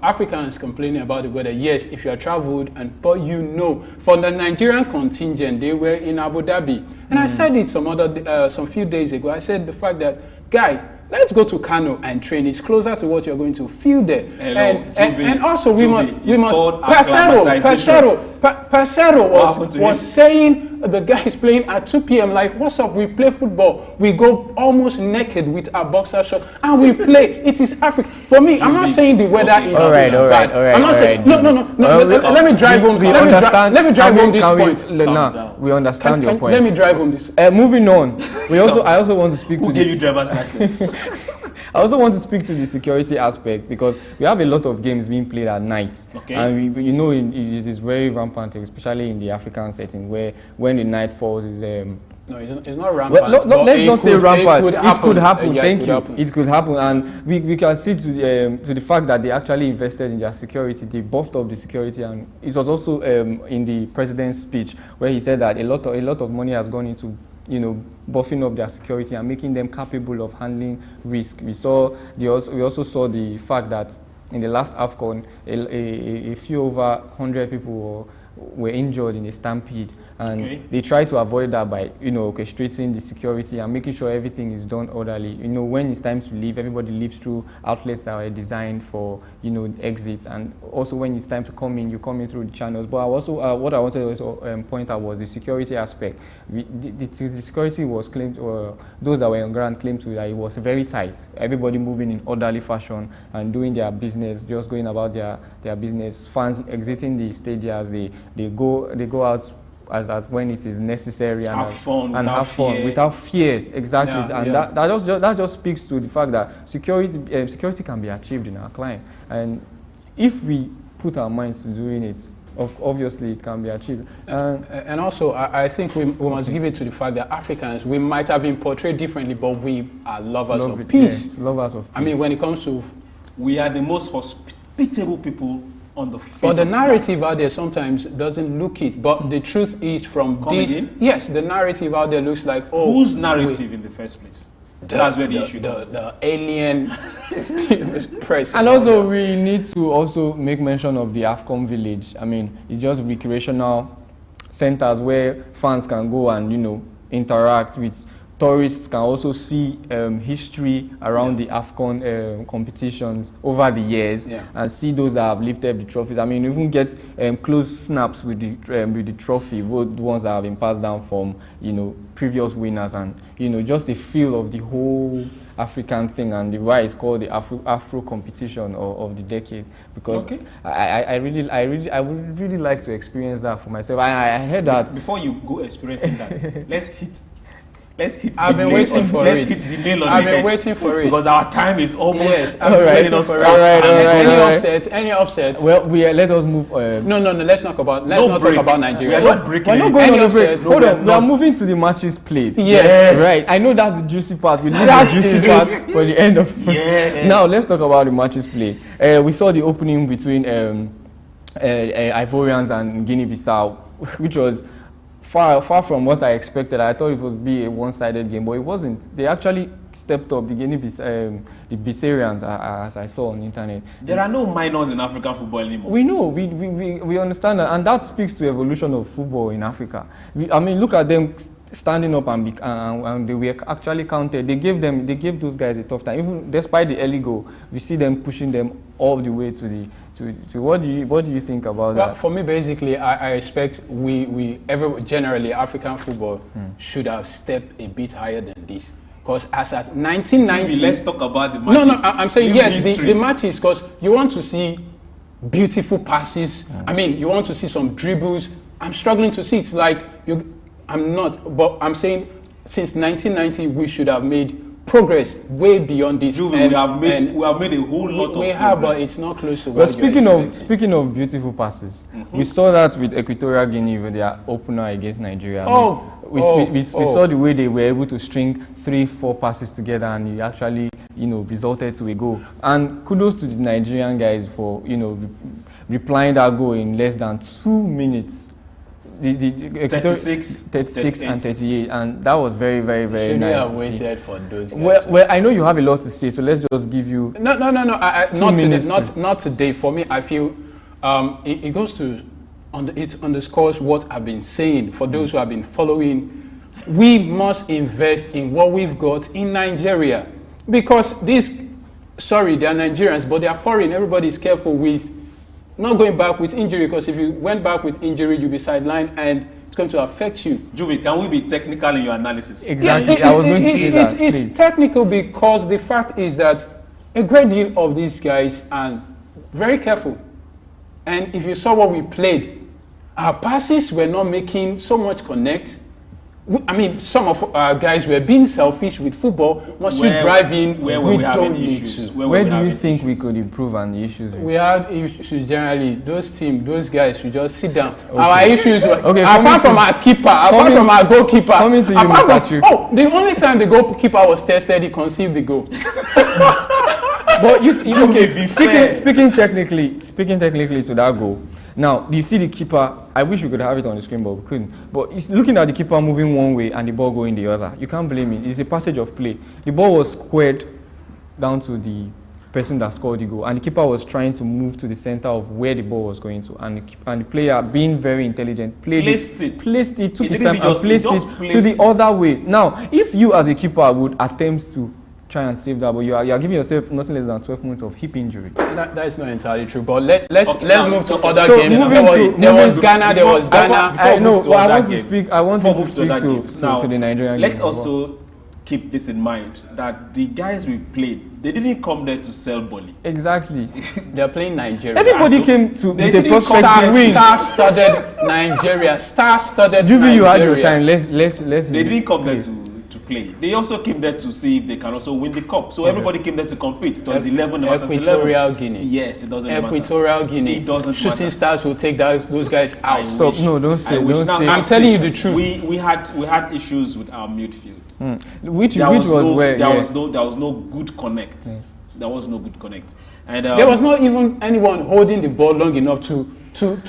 Africans complaining about the weather. Yes, if you are traveled, but you know, for the Nigerian contingent, they were in Abu Dhabi, and I said it some few days ago. I said the fact that, guys, let's go to Kano and train. It's closer to what you're going to feel there. And also we must Persero was saying the guy is playing at 2 p.m. like, what's up? We play football. We go almost naked with our boxer short and we play. It is Africa. For me, I'm not saying the weather is bad. I'm not saying no. Let me drive home. Let me drive home this point. We understand your point. Let me drive home this. Moving on. I also want to speak to this. Who gave you driver's license? I also want to speak to the security aspect, because we have a lot of games being played at night, and it is very rampant, especially in the African setting, where when the night falls is no, it's not rampant. Well, let's not say rampant. It could happen. Thank you. It could happen, and we can see to the fact that they actually invested in their security. They buffed up the security, and it was also in the president's speech where he said that a lot of money has gone into buffing up their security and making them capable of handling risk. We also saw the fact that in the last AFCON, a few over 100 people were injured in a stampede, and they try to avoid that by orchestrating the security and making sure everything is done orderly. When it's time to leave, everybody leaves through outlets that are designed for exits, and also when it's time to come in, you come in through the channels. But what I wanted to also point out was the security aspect. The security was claimed, or those that were on ground claimed that it was very tight. Everybody moving in orderly fashion and doing their business, just going about their business. Fans exiting the stadiums, they go out as when it is necessary and have fun without fear. Exactly. That just speaks to the fact that security can be achieved in our client, and if we put our minds to doing it, obviously it can be achieved. And also I think we must give it to the fact that Africans, we might have been portrayed differently, but we are lovers of peace. Yes, lovers of peace. I mean, when it comes to, we are the most hospitable people on the face. But the narrative out there sometimes doesn't look it. But the truth is, from this, yes, the narrative out there looks like, oh, whose narrative in the first place? That's where the issue. The alien press. And also, we need to also make mention of the AFCON village. I mean, it's just recreational centers where fans can go and interact with. Tourists can also see history around the AFCON competitions over the years, and see those that have lifted the trophies. I mean, even get close snaps with the trophy, both the ones that have been passed down from previous winners, and just the feel of the whole African thing, and why it's called the Afro competition of the decade. Because I would really like to experience that for myself. I heard that before you go experiencing that, let's hit. I've been waiting for it. I've been waiting for it because our time is almost. Yes, I've been waiting for it. Any upset? Well, let us move. No. Let's not talk about Nigeria. We are not breaking. We're not going on a break. Hold on. We are moving to the matches played. Yes. Right. I know that's the juicy part. We leave the juicy part for the end of. Yes. Now let's talk about the matches played. We saw the opening between Ivorians and Guinea-Bissau, which was far from what I expected. I thought it would be a one-sided game, but it wasn't. They actually stepped up the the Bissarians, as I saw on the internet. There are no minors in African football anymore. We know, we understand that, and that speaks to the evolution of football in Africa. I mean, look at them standing up and they were actually counted. They gave those guys a tough time. Even despite the early goal, we see them pushing them all the way to the. What do you think about that? For me, basically, I expect generally African football should have stepped a bit higher than this. Because as at 1990, let's talk about the matches. No, I'm saying yes, the matches, because you want to see beautiful passes. I mean, you want to see some dribbles. I'm struggling to see it. Like I'm not, but I'm saying since 1990 we should have made progress way beyond this. We have made a whole lot of progress. We have, but it's not close to well, what speaking of beautiful passes, we saw that with Equatorial Guinea with their opener against Nigeria. We saw the way they were able to string 3-4 passes together, and it actually, resulted to a goal. And kudos to the Nigerian guys for, replying that goal in less than 2 minutes. The 36 and 38, and that was very, very, very nice. Have waited for those guys. Well, I know you have a lot to say, so let's just give you not today. For me, I feel it goes to it underscores what I've been saying. For those who have been following, we must invest in what we've got in Nigeria, because they are Nigerians, but they are foreign. Everybody is careful with not going back with injury, because if you went back with injury, you'll be sidelined and it's going to affect you. Juvi, can we be technical in your analysis? Exactly. I was going to say that. It's technical because the fact is that a great deal of these guys are very careful. And if you saw what we played, our passes were not making so much connect. I mean, some of our guys were being selfish with football. Once you drive in, we don't need to. Where do you think we could improve on the issues? We had issues generally. Those guys should just sit down. Okay. Our issues were, apart from our keeper, apart from our goalkeeper. Coming to you, Mr. Chuck. The only time the goalkeeper was tested, he conceived the goal. But speaking technically to that goal. Now, you see the keeper, I wish we could have it on the screen, but we couldn't. But it's looking at the keeper moving one way and the ball going the other. You can't blame it. It's a passage of play. The ball was squared down to the person that scored the goal, and the keeper was trying to move to the center of where the ball was going to. And the player, being very intelligent, placed it, took his time and placed it to the other way. Now, if you as a keeper would attempt to try and save that, but you are giving yourself nothing less than 12 months of hip injury. That is not entirely true, but let's move to other games. There was Ghana. I know, but I want to speak to the Nigerian Let's also keep this in mind, that the guys we played, they didn't come there to sell bully. Exactly. They're playing Nigeria. Everybody came to the prospect to win. Star-studded Nigeria. Star-studded Juvi, you had your Nigeria. time. Let's They didn't come there to play. They also came there to see if they can also win the cup. So everybody came there to compete. It was 11 versus 11. Equatorial Guinea. Yes, it doesn't matter. Equatorial Guinea. It doesn't Shooting Stars will take those guys out. Stop. No, don't say. I'm telling you the truth. We had issues with our midfield. There was no good connect. There was no good connect. And there was not even anyone holding the ball long enough to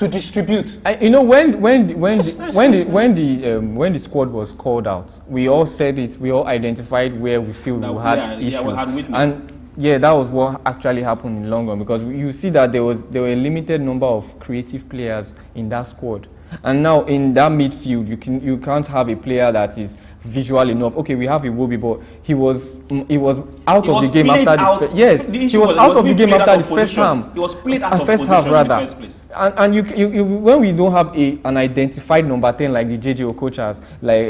distribute. When the squad was called out, we all said it. We all identified where we feel we had issues. We had weakness. And that was what actually happened in long run, because you see that there were a limited number of creative players in that squad. And now in that midfield, you can't have a player that is visual enough. Okay, we have Iwobi, but he was out of the game after he was out of the game after the first half. He was played out of position in the first place. And you when we don't have an identified number 10 like the JJ Okochas, like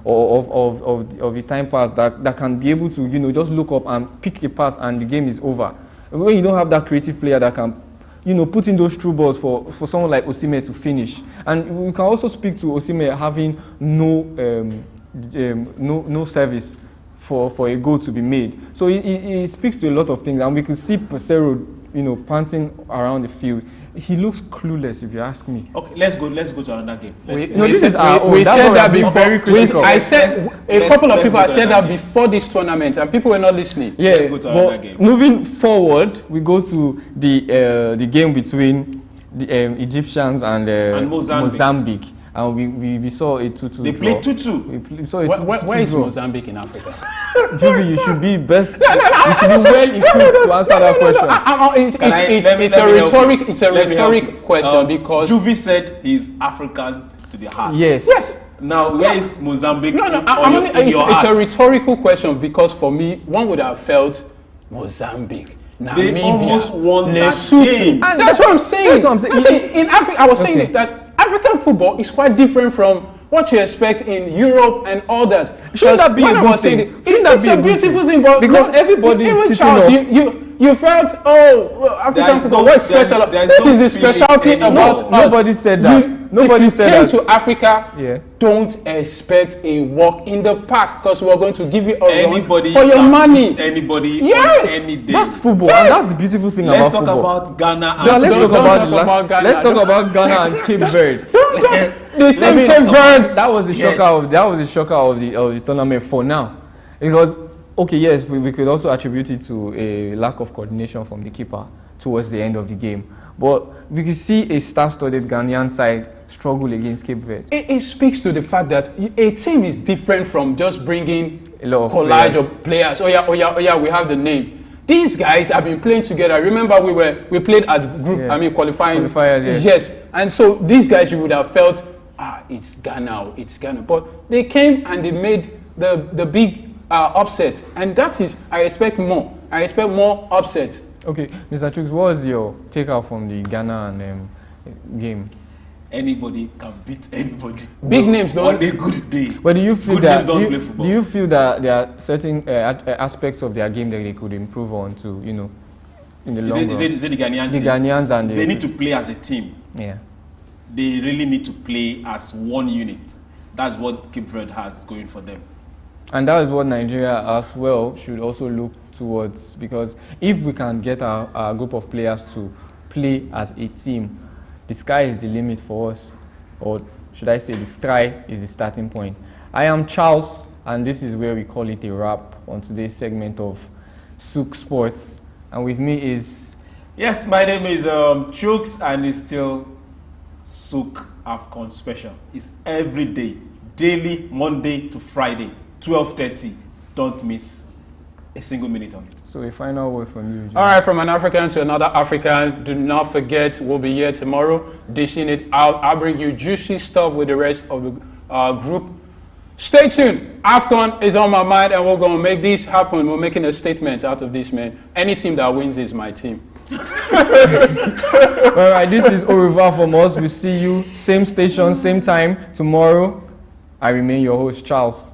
of the time pass that can be able to just look up and pick a pass and the game is over. When you don't have that creative player that can put in those through balls for someone like Osimhen to finish. And we can also speak to Osimhen having no service for a goal to be made. So it speaks to a lot of things, and we could see Pesero, panting around the field. He looks clueless, if you ask me. Okay, let's go to another game. We said that before. Very critical. I said a couple of people have said that before this tournament, and people were not listening. Yeah, let's go to another game. Moving forward, we go to the game between the Egyptians and Mozambique. And we saw a 2-2 They played 2-2. Where is Mozambique in Africa? Juvi, you should be best. You should be well equipped to answer that question. It's a rhetoric question because Juvi said he's African to the heart. Yes. Now, where is Mozambique? It's a rhetorical question because for me, one would have felt Mozambique. Namibia, they almost won Lesotho. that game. And that's what I'm saying. In Africa, I was saying that African football is quite different from what you expect in Europe and all that. Shouldn't that be a good thing? It's a beautiful thing, but because everybody is sitting up. You felt, African football, what's special? This is the specialty about us. Nobody said that. Nobody if you said came that. to Africa, Yeah. don't expect a walk in the park because we're going to give you a Anybody run for your can money. beat anybody Yes. on any day. That's football, Yes. and that's the beautiful thing Let's about talk football. about Ghana. And No, let's Don't talk about Ghana. let's talk about Ghana and Cape Verde. The same Cape Verde. That was the shocker of the tournament for now, because okay, yes, we could also attribute it to a lack of coordination from the keeper towards the end of the game. But we could see a star-studded Ghanaian side struggle against Cape Verde. It speaks to the fact that a team is different from just bringing A lot of collage players. of players. Oh yeah, we have the name. These guys have been playing together. Remember, we played at group. Yeah. I mean, qualifying. Qualifiers, Yes, and so these guys, you would have felt, it's Ghana, it's Ghana. But they came and they made the big upset, and that is, I expect more. I expect more upset. Okay, Mr. Chooks, what was your takeout from the Ghana and game? Anybody can beat anybody. Big names don't. On a good day. But do you feel Good that names don't play football. do you feel that there are certain aspects of their game that they could improve on to, in the long run? Is it the Ghanaian The team? Ghanaians and they need to play as a team. Yeah. They really need to play as one unit. That's what Cape Verde has going for them. And that is what Nigeria as well should also look towards, because if we can get our group of players to play as a team, the sky is the limit for us, or should I say the sky is the starting point. I am Charles, and this is where we call it a wrap on today's segment of Souq Sports, and with me is... Yes, my name is Chooks, and it's still Souq AFCON special. It's every day, daily, Monday to Friday, 12:30. Don't miss a single minute on it. So a final word from you, Jim. All right, from an African to another African, do not forget, we'll be here tomorrow, dishing it out. I'll bring you juicy stuff with the rest of the group. Stay tuned. AFCON is on my mind, and we're going to make this happen. We're making a statement out of this, man. Any team that wins is my team. All right, this is au revoir from us. We see you, same station, same time, tomorrow. I remain your host, Charles.